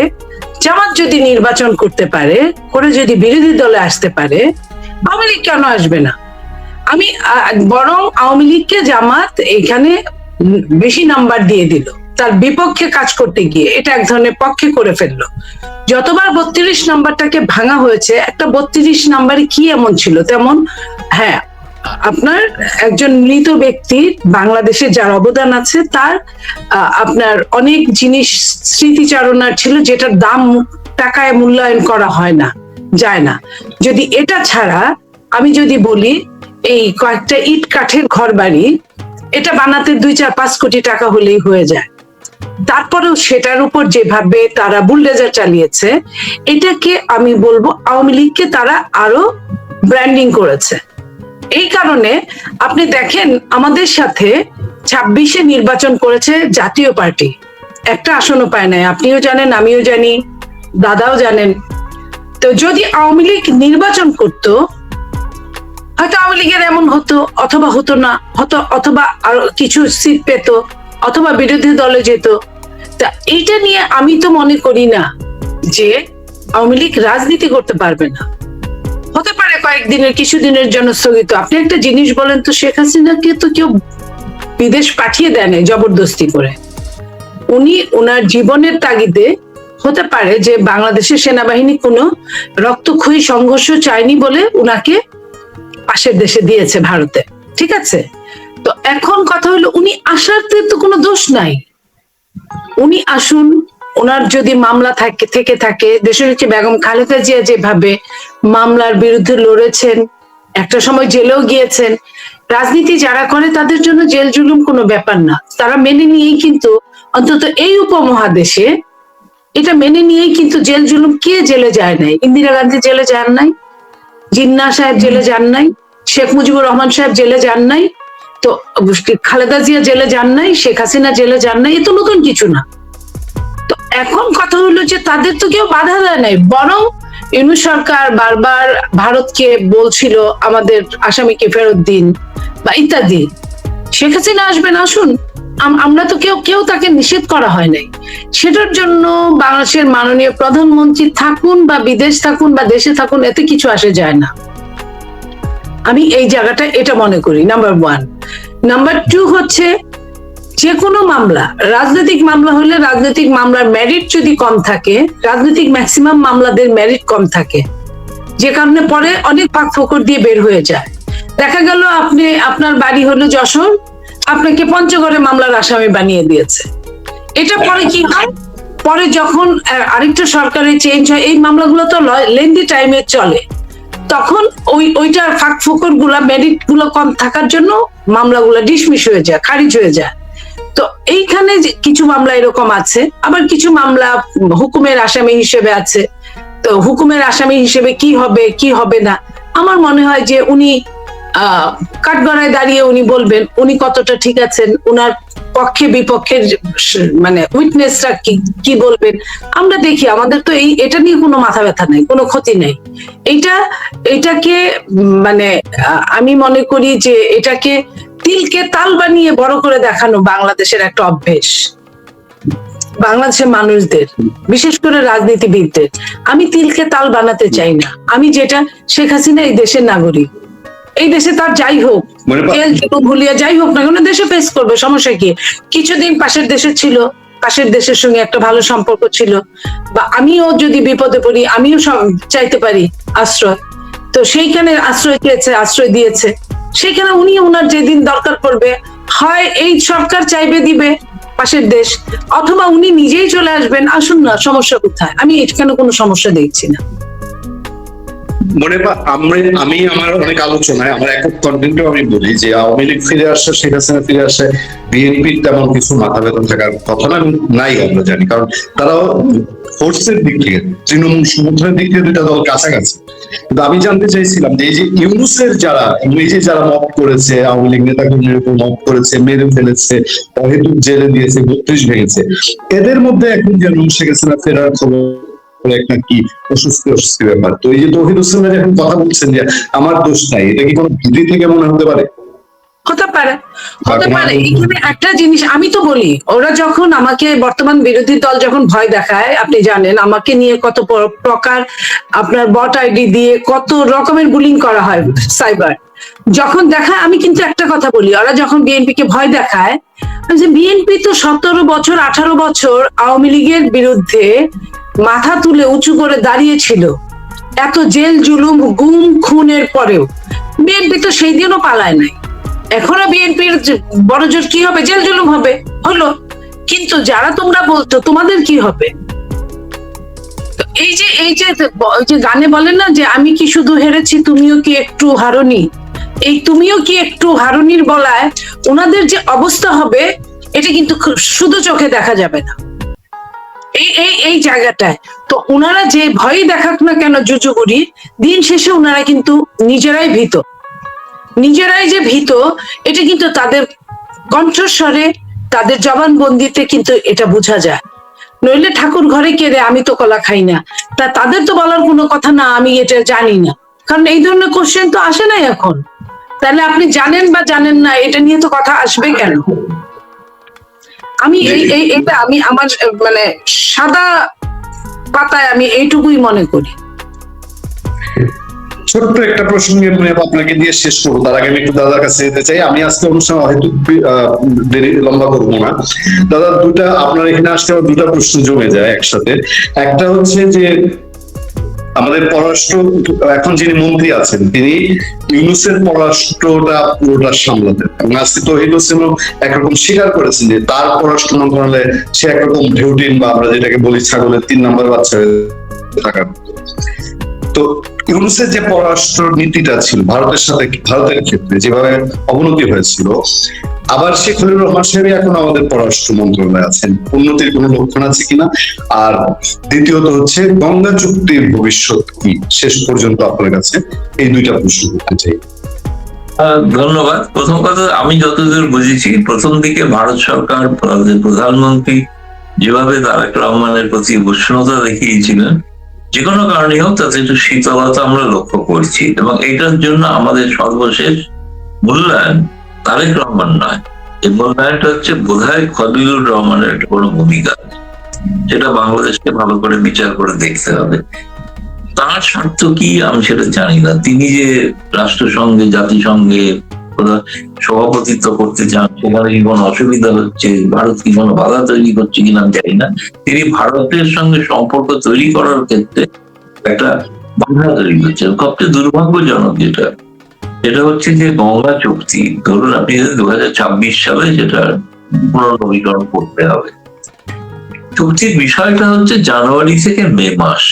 জামাত যদি নির্বাচন করতে পারে, করে যদি বিরোধী দলে আসতে পারে, আওয়ামী লীগ কেন আসবে না? আমি বরং আওয়ামী লীগকে জামাত এখানে বেশি নাম্বার দিয়ে দিল, তার বিপক্ষে কাজ করতে গিয়ে এটা এক ধরনের পক্ষে করে ফেললো। যতবার ৩২ নাম্বারটাকে ভাঙা হয়েছে, একটা ৩২ নাম্বারে কি এমন ছিল তেমন, হ্যাঁ আপনার একজন মৃত ব্যক্তির বাংলাদেশে যার অবদান আছে তার আপনার অনেক জিনিস স্মৃতিচারণার ছিল, যেটার দাম টাকায় মূল্যায়ন করা হয় না, যায় না। যদি এটা ছাড়া আমি যদি বলি এই কয়েকটা ইট কাঠের ঘর বাড়ি, এটা বানাতে 2-4-5 কোটি টাকা হলেই হয়ে যায়। তারপরেও সেটার উপর যেভাবে তারা বুলডোজার চালিয়েছে, এটাকে আমি বলবো আওয়ামী লীগকে তারা আরো ব্র্যান্ডিং করেছে। এই কারণে আপনি দেখেন আমাদের সাথে 26-এ নির্বাচন করেছে জাতীয় পার্টি, একটা আসনও পায় নাই। আপনিও জানেন, আমিও জানি, দাদাও জানেন। তো যদি আওয়ামী লীগ নির্বাচন করতো, হয়তো আওয়ামী লীগের এমন হতো, অথবা হতো না, হতো, অথবা আরো কিছু সিট পেত, অথবা বিরোধী দলে যেত। তা এইটা নিয়ে আমি তো মনে করি না যে আওয়ামী লীগ রাজনীতি করতে পারবে না। হতে পারে কয়েকদিনের, কিছুদিনের জন্য স্থগিত। আপনি একটা জিনিস বলেন তো, শেখ হাসিনাকে তো কেউ বিদেশ পাঠিয়ে দেয় না জবরদস্তি করে। উনি ওনার জীবনের তাগিদে, হতে পারে যে বাংলাদেশের সেনাবাহিনী কোনো রক্তক্ষয়ী সংঘর্ষ চায়নি বলে উনাকে পাশের দেশে দিয়েছে, ভারতে, ঠিক আছে? তো এখন কথা হলো, উনি আসার তো কোনো দোষ নাই। উনি আসুন, ওনার যদি মামলা থেকে থাকে, দেশনেত্রী বেগম খালেদা জিয়া যেভাবে মামলার বিরুদ্ধে লড়েছেন, একটা সময় জেলেও গিয়েছেন। রাজনীতি যারা করে তাদের জন্য জেল জুলুম কোনো ব্যাপার না, তারা মেনে নিয়েই কিন্তু, অন্তত এই উপমহাদেশে এটা মেনে নিয়েই কিন্তু জেল জুলুম, কে জেলে যায় নাই? ইন্দিরা গান্ধী জেলে যান নাই, জিন্নাহ সাহেব জেলে যান নাই, শেখ মুজিবুর রহমান সাহেব জেলে যান নাই, তো খালেদা জিয়া জেলে যান নাই, শেখ হাসিনা জেলে যান নাই। এ তো নতুন কিছু না। তো এখন কথা হলো যে তাদের তো কেউ বাধা দেয় নাই, বরং ইউনূস সরকার বারবার ভারতকে বলছিল আমাদের আসামিকে ফেরত দিন বা ইত্যাদি। শেখ হাসিনা আসবেন, আসুন, আমরা তো কেউ তাকে নিষেধ করা হয় নাই। সেটার জন্য বাংলাদেশের মাননীয় প্রধানমন্ত্রী থাকুন বা বিদেশ থাকুন বা দেশে থাকুন, এতে কিছু আসে যায় না। আমি এই জায়গাটা এটা মনে করি, নাম্বার 1। নাম্বার 2 হচ্ছে, যে কোনো মামলা, রাজনৈতিক মামলা হলে রাজনৈতিক মামলার মেরিট যদি কম থাকে, রাজনৈতিক ম্যাক্সিমাম মামলাদের মেরিট কম থাকে, যে কারণে পরে অনেক ফাঁকফোকর দিয়ে বের হয়ে যায়। দেখা গেল আপনার বাড়ি হলো যশোর, আপনাকে পঞ্চগড়ে মামলার আসামি বানিয়ে দিয়েছে। এটা পরে কি হয়, পরে যখন আরেকটা সরকারের চেঞ্জ হয়, এই মামলাগুলো তো লেন্দি টাইমে চলে, তখন ওইটার ফাঁকফোকর গুলা, মেরিট গুলো কম থাকার জন্য মামলাগুলো ডিসমিস হয়ে যায়, খারিজ হয়ে যায়। তো এইখানে কিছু মামলা এরকম আছে, আবার কিছু মামলা হুকুমের আসামি হিসেবে আছে। তো হুকুমের আসামি হিসেবে কি হবে কি হবে না, আমার মনে হয় যে উনি কাঠগড়ায় দাঁড়িয়ে উনি বলবেন উনি কতটা ঠিক আছেন, উনার পক্ষে বিপক্ষের মানে উইটনেসরা কি বলবেন। আমরা দেখি, আমাদের তো এটা নিয়ে কোনো মাথা ব্যথা নাই, কোনো ক্ষতি নেই। এটাকে মানে আমি মনে করি যে এটাকে তিলকে তাল বানিয়ে বড় করে দেখানো বাংলাদেশের একটা অভ্যেস, বাংলাদেশের মানুষদের, বিশেষ করে রাজনীতিবিদদের। আমি তিলকে তাল বানাতে চাই না। আমি যেটা, শেখ হাসিনা এই দেশের নাগরিক, এই দেশে তার যাই হোক, ভুলিয়া যাই হোক না কেন, দেশে ফেস করবে, সমস্যা কি? কিছুদিন পাশের দেশে ছিল, পাশের দেশের সঙ্গে একটা ভালো সম্পর্ক ছিল, বা আমিও যদি বিপদে পড়ি আমিও চাইতে পারি আশ্রয়। তো সেইখানে আশ্রয় চেয়েছে, আশ্রয় দিয়েছে। সেখানে উনি ওনার যেদিন দরকার পড়বে, হয় এই সরকার চাইবে দিবে পাশের দেশ, অথবা উনি নিজেই চলে আসবেন, আসুন না, সমস্যা কোথায়? আমি এখানে কোনো সমস্যা দেখছি না। আমি আমার অনেক আলোচনায় আমার একক কন্টেন্টও আমি বলি যে আওয়ামী লীগ ফিরে আসে, শেখ হাসিনা ফিরে আসে, বিএনপির তেমন কিছু মাথা ব্যথা থাকার কথা নাই, আমরা জানি। কারণ তারাও ফোর্সের দিক থেকে, তৃণমূল সমর্থনের দিক থেকে দুটা দল কাছাকাছি। কিন্তু আমি জানতে চাইছিলাম যে এই যে ইউনূসের যারা, এই যে যারা মব করেছে, আওয়ামী লীগ নেতাকর্মীর উপর মব করেছে, মেরে ফেলেছে, অহেতুক জেলে দিয়েছে, 32 ভেঙেছে, এদের মধ্যে এখন যেন শেখ হাসিনা ফেরার খবর একটা কি অস্বস্তি ব্যাপার। তো এই যে তৌহিদ হোসেন এখন কথা বলছেন যে আমার দোষ নাই, এটা কি কোনো ভীতি থেকে মনে হতে পারে? হতে পারে। এখানে একটা জিনিস আমি তো বলি, ওরা যখন আমাকে, বর্তমান বিরোধী দল যখন ভয় দেখায়, আপনি জানেন আমাকে নিয়ে কত প্রকার আপনার বট আইডি দিয়ে কত রকমের বুলিং করা হয় সাইবার, যখন দেখায়, আমি কিন্তু একটা কথা বলি, ওরা যখন বিএনপি কে ভয় দেখায়, যে বিএনপি তো 17 বছর 18 বছর আওয়ামী লীগের বিরুদ্ধে মাথা তুলে উঁচু করে দাঁড়িয়েছিল, এত জেল জুলুম গুম খুনের পরেও বিএনপি তো সেই দিনও পালায় নাই। এখনো বিএনপির বড় জোর কি হবে? জেল জুলুম হবে, হলো। কিন্তু যারা তোমরা বলছো তোমাদের কি হবে? তো ওই যে গানে বলেন না যে আমি কি শুধু হেরেছি তুমিও কি একটু হারোনি, এই তুমিও কি একটু হারুনির বলায় ওনাদের যে অবস্থা হবে এটা কিন্তু শুধু চোখে দেখা যাবে না এই জায়গাটায়। তো ওনারা যে ভয় দেখাক না কেন জুজুগুড়ি, দিন শেষে ওনারা কিন্তু নিজেরাই যে ভীত এটা কিন্তু তাদের কণ্ঠস্বরে, তাদের জবানবন্দিতে কিন্তু এটা বোঝা যায়। নইলে ঠাকুর ঘরে কেঁদে আমি তো কলা খাই না, তাদের তো বলার কোনো কথা না আমি এটা জানি না, কারণ এই ধরনের কোশ্চেন তো আসে নাই এখন। তাহলে আপনি জানেন বা জানেন না এটা নিয়ে তো কথা আসবে কেন? আমি এটা আমি আমার মানে সাদা পাতায় আমি এইটুকুই মনে করি। ছোট্ট একটা প্রসঙ্গে আপনাকে দিয়ে শেষ করবো, তার আগে আমি একটু দাদার কাছে যেতে চাই। আমি আজকে অনুষ্ঠান হয়তো দেরি লম্বা করবো না। দাদা, আপনার এখানে আসতে আমার দুটা প্রশ্ন জমে যায় একসাথে। একটা হচ্ছে যে আমাদের পররাষ্ট্র এখন যিনি মন্ত্রী আছেন তিনি ইউনূসের পররাষ্ট্রটা পুরোটা সামলাতেন, এবং আজকে তৌহিদ হোসেনও একরকম স্বীকার করেছেন যে তার পররাষ্ট্র মন্ত্রণালয়ে সে একরকম ঢেউটিন বা আমরা যেটাকে বলি ছাগলের 3 নম্বর বাচ্চা হয়ে থাকার। তো ইউনূসের যে পররাষ্ট্র নীতিটা ছিল ভারতের ক্ষেত্রে যেভাবে অবনতি হয়েছিল, আবার শেখ খলিলুর রহমান সাহেব এখন আমাদের পররাষ্ট্র মন্ত্রণালয়ে আছেন, উন্নতির কোনো লক্ষণ আছে কিনা? আর দ্বিতীয়ত হচ্ছে গঙ্গা চুক্তির ভবিষ্যৎ কি শেষ পর্যন্ত আপনার কাছে? এই দুইটা প্রশ্ন করতে চাই। ধন্যবাদ। প্রথম কথা, আমি যতদূর বুঝেছি প্রথম দিকে ভারত সরকার প্রধানমন্ত্রী যেভাবে তারেক রহমানের প্রতি উষ্ণতা দেখিয়েছিলেন, যে কোনো কারণে হোক তাতে একটু শীতলতা আমরা লক্ষ্য করছি, এবং এটার জন্য আমাদের সর্বশেষ মূল্যায়ন তারেক রহমান নয়, এই মূল্যায়নটা হচ্ছে বোধহয় খলিলুর রহমানের একটা কোনো ভূমিকা, সেটা বাংলাদেশকে ভালো করে বিচার করে দেখতে হবে। তার স্বার্থ কি আমি সেটা জানি না। তিনি যে রাষ্ট্রসংঘে জাতিসংঘে সভাপতিত্ব করতে চান, সেখানে কি কোনো অসুবিধা হচ্ছে, ভারত কি কোনো বাধা তৈরি করছে কিনা আমি জানি না। তিনি ভারতের সঙ্গে সম্পর্ক তৈরি করার ক্ষেত্রে একটা বাধা তৈরি করছেন। সবচেয়ে দুর্ভাগ্যজনক যেটা হচ্ছে যে গঙ্গা চুক্তি, ধরুন আপনি 2026 সালে যেটা পুনর্নবীকরণ করতে হবে, চুক্তির বিষয়টা হচ্ছে জানুয়ারি থেকে মে মাস,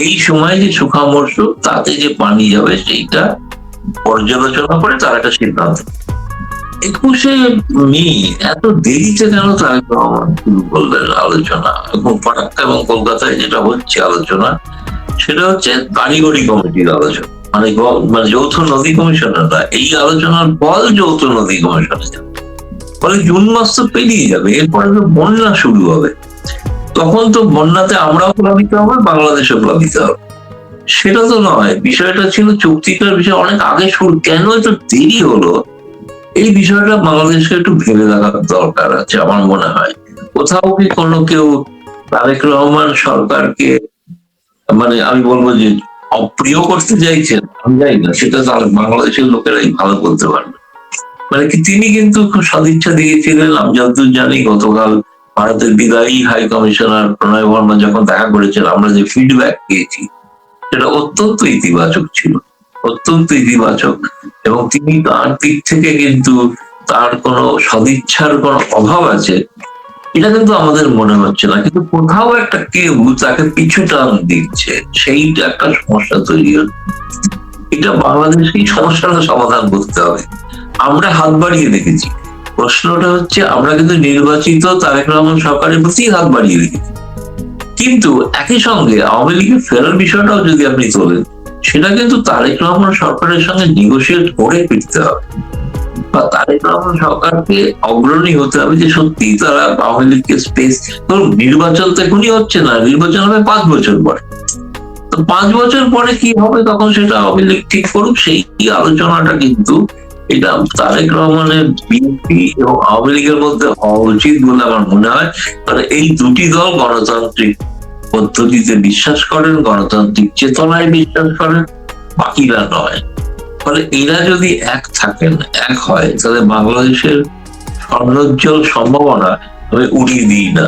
এই সময় যে শুকা মরশুম তাতে যে পানি যাবে সেইটা পর্যালোচনা করে তার একটা সিদ্ধান্ত। 21শে মে এত দেরিতে কেন তারেক রহমান শুরু করলেন আলোচনা? এবং ফারাক্কা এবং কলকাতায় যেটা হচ্ছে আলোচনা, সেটা হচ্ছে কারিগরি কমিটির আলোচনা, মানে যৌথ নদী কমিশনের না, এই আলোচনার ফল যৌথ নদী কমিশনে যাবে। ফলে জুন মাস তো পেরিয়ে যাবে, এরপরে তো বন্যা শুরু হবে, তখন তো বন্যাতে আমরাও প্লাবিত হবে, বাংলাদেশও প্লাবিত হবে। সেটা তো নয়, বিষয়টা ছিল চুক্তিটার বিষয় অনেক আগে শুরু, কেন এত দেরি হলো এই বিষয়টা বাংলাদেশকে একটু ভেবে দেখার দরকার আছে আমার মনে হয়। কোথাও কি কোনো কেউ তারেক রহমান সরকারকে মানে আমি বলবো যে অপ্রিয় করতে চাইছেন, আমি জানি না, সেটা বাংলাদেশের লোকেরাই ভালো বলতে পারবে। মানে কি তিনি কিন্তু খুব সদিচ্ছা দিয়েছিলেন। আমি যতদূর জানি গতকাল ভারতের বিদায়ী হাই কমিশনার প্রণয় বর্মা যখন দেখা করেছেন, আমরা যে ফিডব্যাক পেয়েছি সেটা অত্যন্ত ইতিবাচক ছিল, অত্যন্ত ইতিবাচক। এবং তিনি তার দিক থেকে কিন্তু তার কোনো সদিচ্ছার কোনো অভাব আছে এটা কিন্তু আমাদের মনে হচ্ছে না, কিন্তু কোথাও একটা কেউ তাকে পিছু টান দিচ্ছে, সেইটা একটা সমস্যা তৈরি হচ্ছে। এটা বাংলাদেশকে এই সমস্যাটা সমাধান করতে হবে। আমরা হাত বাড়িয়ে রেখেছি, প্রশ্নটা হচ্ছে আমরা কিন্তু নির্বাচিত তারেক রহমান সরকারের প্রতি হাত বাড়িয়ে রেখেছি, কিন্তু একই সঙ্গে আওয়ামী লীগের ফেরার বিষয়টাও যদি আপনি তোলেন, সেটা কিন্তু তারেক রহমান সরকারের সঙ্গে নেগোশিয়েট করে ফিরতে হবে, বা তারেক রহমান সরকারকে অগ্রণী হতে হবে যে সত্যি তারা আওয়ামী লীগকে স্পেস, ধরুন নির্বাচন তো এখনই হচ্ছে না, নির্বাচন হবে 5 বছর পরে, তো 5 বছর পরে কি হবে তখন সেটা আওয়ামী লীগ ঠিক করুক। সেই আলোচনাটা কিন্তু এটা তারেক রহমানের বিএনপি এবং আওয়ামী লীগের মধ্যে হওয়া উচিত বলে আমার মনে হয়। কারণ এই দুটি দল গণতান্ত্রিক পদ্ধতিতে বিশ্বাস করেন, গণতান্ত্রিক চেতনায় বিশ্বাস করেন, বাকিরা নয়। ফলে এরা যদি এক থাকেন, এক হয়, তাহলে বাংলাদেশের স্বর্ণোজ্জ্বল সম্ভাবনা আমি উড়িয়ে দিই না।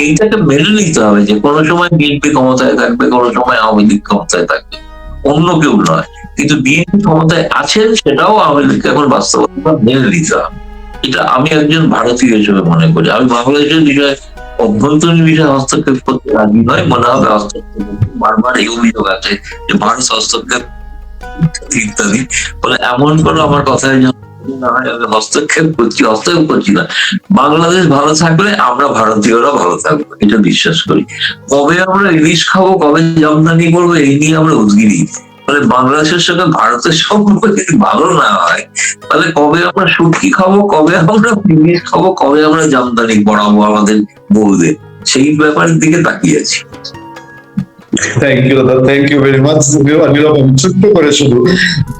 এইটাকে মেনে নিতে হবে যে কোনো সময় বিএনপি ক্ষমতায় থাকবে, কোনো সময় আওয়ামী লীগ ক্ষমতায় থাকবে, অন্য কেউ নয়। কিন্তু বিএনপি ক্ষমতায় আছেন সেটাও আওয়ামী লীগকে এখন বাস্তবতা মেনে নিতে হবে। এটা আমি একজন ভারতীয় হিসেবে মনে করি। আমি বাংলাদেশের বিষয়ে অভ্যন্তরীণ বিষয়ে হস্তক্ষেপ করতে রাজি নয়, মনে হবে হস্তক্ষেপ করতে। বারবার এই অভিযোগ আছে যে ভারত হস্তক্ষেপ ইত্যাদি। ফলে এমন কোনো আমার কথায় না হয় আমি হস্তক্ষেপ করছি না। বাংলাদেশ ভালো থাকলে আমরা ভারতীয়রা ভালো থাকবো, এটা বিশ্বাস করি। কবে আমরা ইলিশ খাবো, কবে জামদানি করবো, এই নিয়ে আমরা উদ্গিরি। ফলে বাংলাদেশের সঙ্গে ভারতের সম্পর্ক যদি ভালো না হয়, তাহলে কবে আমরা শুটকি খাবো, কবে আমরা ইলিশ খাবো, কবে আমরা জামদানি পড়াবো আমাদের বউদের, সেই ব্যাপারের দিকে তাকিয়ে আছি। Thank you very much. নীরব, আমি ছোট্ট করে শুধু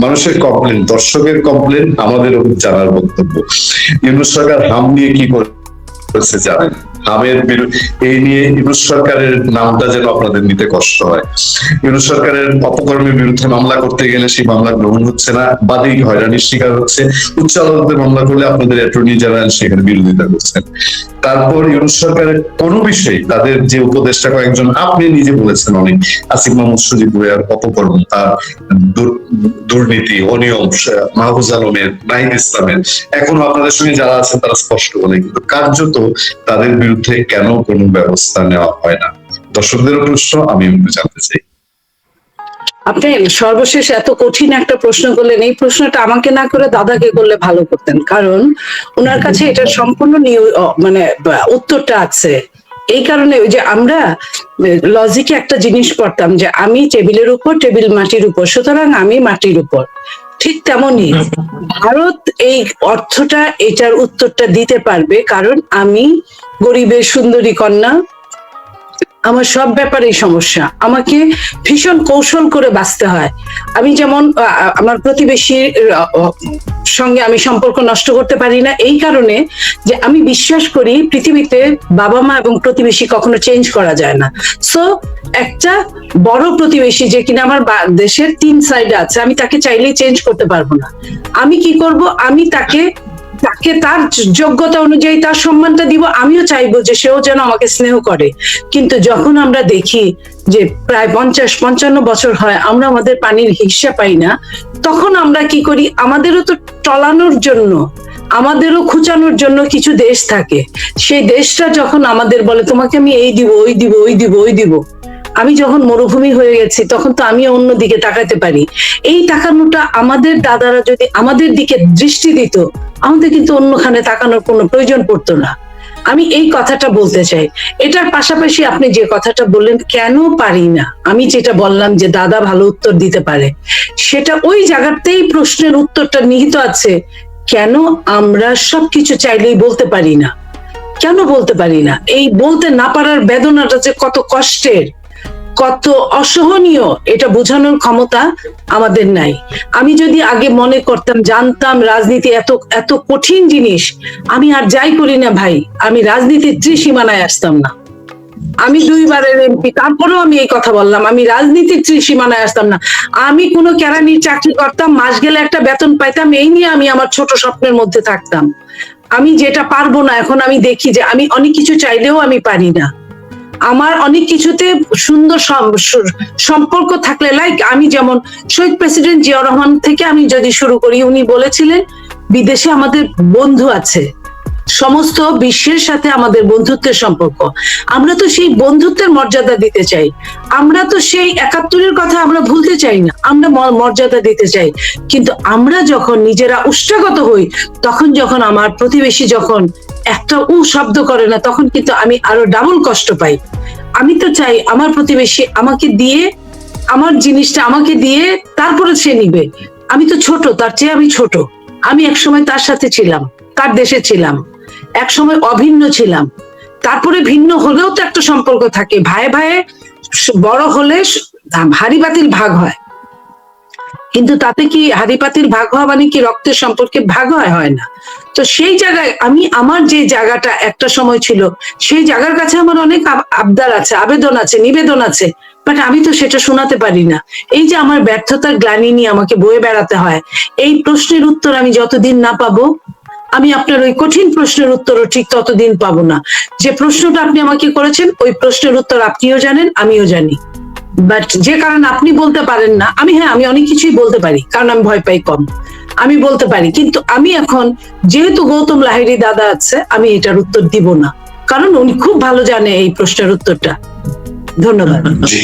মানুষের কমপ্লেন, দর্শকের কমপ্লেন, আমাদেরও জানার বক্তব্য। ইউনূস সরকার হাম নিয়ে কি করেছে জানেন? হামের এই নিয়ে ইউনূস সরকারের নামটা যেন আপনাদের নিতে কষ্ট হয়। ইউনূস সরকারের অপকর্মের বিরুদ্ধে মামলা করতে গেলে সেই মামলা গ্রহণ হচ্ছে না, বাদী হয়রানির শিকার হচ্ছে। উচ্চ আদালতে মামলা করলে আপনাদের অ্যাটর্নি জেনারেল সেখানে বিরোধিতা করছেন। তারপর ইউনূস সরকারের কোনো বিষয়ে তাদের যে উপদেষ্টা কয়েকজন, আপনি নিজে বলেছেন অনেক, আসিফ মাহমুদ সজীব ভুঁইয়ার অপকর্ম, তার দুর্নীতি, অনিয়ম, মাহফুজ আলমের, নাহিদ ইসলামের, এখনো আপনাদের সঙ্গে যারা আছেন তারা স্পষ্ট বলে, কিন্তু কার্যত তাদের বিরুদ্ধে কেন কোনো ব্যবস্থা নেওয়া হয় না? দর্শকদের প্রশ্ন আমি একটু জানতে চাই। আপনি সর্বশেষ এত কঠিন একটা প্রশ্ন করলেন, এই প্রশ্নটা আমাকে না করে দাদাকে করলে ভালো করতেন, কারণ ওনার কাছে এটা সম্পূর্ণ মানে উত্তরটা আছে। এই কারণে ওই যে আমরা লজিকে একটা জিনিস পড়তাম যে আমি টেবিলের উপর, টেবিল মাটির উপর, সুতরাং আমি মাটির উপর। ঠিক তেমনই ভারত এই অর্থটা, এটার উত্তরটা দিতে পারবে, কারণ আমি গরিবের সুন্দরী কন্যা, আমার সব ব্যাপারেই সমস্যা, আমাকে ভীষণ কৌশল করে বাঁচতে হয়। আমি যেমন আমার প্রতিবেশীর সঙ্গে আমি সম্পর্ক নষ্ট করতে পারি না, এই কারণে যে আমি বিশ্বাস করি পৃথিবীতে বাবা মা এবং প্রতিবেশী কখনো চেঞ্জ করা যায় না। সো একটা বড় প্রতিবেশী যে কিনা আমার দেশের 3 সাইডে আছে, আমি তাকে চাইলেই চেঞ্জ করতে পারবো না। আমি কি করব, আমি তাকে তার যোগ্যতা অনুযায়ী তার সম্মানটা দিব। আমিও চাইবো যে সেও যেন আমাকে স্নেহ করে। কিন্তু যখন আমরা দেখি যে প্রায় 50-55 বছর হয় আমরা আমাদের পানির হিস্সা পাই না, তখন আমরা কি করি, আমাদেরও তো টলানোর জন্য, আমাদেরও খুঁচানোর জন্য কিছু দেশ থাকে। সেই দেশটা যখন আমাদের বলে তোমাকে আমি এই দিব, ওই দিব, ওই দিব, ওই দিব, আমি যখন মরুভূমি হয়ে গেছি তখন তো আমি অন্যদিকে তাকাতে পারি। এই তাকানোটা আমাদের দাদারা যদি আমাদের দিকে দৃষ্টি দিত, আমাদের কিন্তু অন্যখানে তাকানোর কোনো প্রয়োজন পড়তো না। আমি এই কথাটা বলতে চাই। এটার পাশাপাশি আপনি যে কথাটা বললেন কেন পারি না, আমি যেটা বললাম যে দাদা ভালো উত্তর দিতে পারে, সেটা ওই জায়গাতেই প্রশ্নের উত্তরটা নিহিত আছে। কেন আমরা সবকিছু চাইলেই বলতে পারি না? কেন বলতে পারি না? এই বলতে না পারার বেদনাটা যে কত কষ্টের, কত অসহনীয়, এটা বোঝানোর ক্ষমতা আমাদের নাই। আমি যদি আগে মনে করতাম, জানতাম রাজনীতি এত এত কঠিন জিনিস, আমি আর যাই করি না ভাই, আমি রাজনীতির ত্রিসীমানায় আসতাম না। আমি 2 বারের এমপি, তারপরেও আমি এই কথা বললাম, আমি রাজনীতির ত্রিসীমানায় আসতাম না। আমি কোনো কেরানির চাকরি করতাম, মাস গেলে একটা বেতন পাইতাম, এই নিয়ে আমি আমার ছোট স্বপ্নের মধ্যে থাকতাম। আমি যেটা পারবো না, এখন আমি দেখি যে আমি অনেক কিছু চাইলেও আমি পারি না। আমার অনেক কিছুতে সুন্দর সম্পর্ক থাকলে, লাইক আমি যেমন শহীদ প্রেসিডেন্ট জিয়াউর রহমান থেকে আমি যদি শুরু করি, উনি বলেছিলেন বিদেশে আমাদের বন্ধু আছে, সমস্ত বিশ্বের সাথে আমাদের বন্ধুত্বের সম্পর্ক। আমরা তো সেই বন্ধুত্বের মর্যাদা দিতে চাই, আমরা তো সেই 71-এর কথা আমরা ভুলতে চাই না, আমরা মর্যাদা দিতে চাই। কিন্তু আমরা যখন নিজেরা উষ্টাগত হই, তখন যখন আমার প্রতিবেশী যখন একটা শব্দ করে না, তখন কিন্তু আমি আরো ডাবল কষ্ট পাই। আমি তো চাই আমার প্রতিবেশী আমাকে দিয়ে, আমার জিনিসটা আমাকে দিয়ে তারপরে সে নিবে। আমি তো ছোট, তার চেয়ে আমি ছোট। আমি একসময় তার সাথে ছিলাম, তার দেশে ছিলাম, একসময় অভিন্ন ছিলাম, তারপরে ভিন্ন হলেও তো একটা সম্পর্ক থাকে। ভাই ভাইয়ে বড় হলে হাড়ি পাতিল ভাগ হয়, কিন্তু তাতে কি হাড়ি পাতিল ভাগ হওয়া মানে কি রক্তের সম্পর্কে ভাগ হয় না। তো সেই জায়গায় আমি আমার যে জায়গাটা একটা সময় ছিল, সেই জায়গার কাছে আমার অনেক আবদার আছে, আবেদন আছে, নিবেদন আছে, বাট আমি তো সেটা শোনাতে পারি না। এই যে আমার ব্যর্থতার গ্লানি নিয়ে আমাকে বয়ে বেড়াতে হয়, এই প্রশ্নের উত্তর আমি যতদিন না পাবো, আমি আপনার ওই কঠিন প্রশ্নের উত্তরও ঠিক ততদিন পাবো না। যে প্রশ্নটা আপনি আমাকে করেছেন, ওই প্রশ্নের উত্তর আপনিও জানেন, আমিও জানি, বাট যে কারণে আপনি বলতে পারেন না। আমি অনেক কিছুই বলতে পারি, কারণ আমি ভয় পাই কম, আমি বলতে পারি। কিন্তু আমি এখন যেহেতু গৌতম লাহিড়ী দাদা আছে, আমি এটার উত্তর দিব না, কারণ উনি খুব ভালো জানে এই প্রশ্নের উত্তরটা। ধন্যবাদ। জি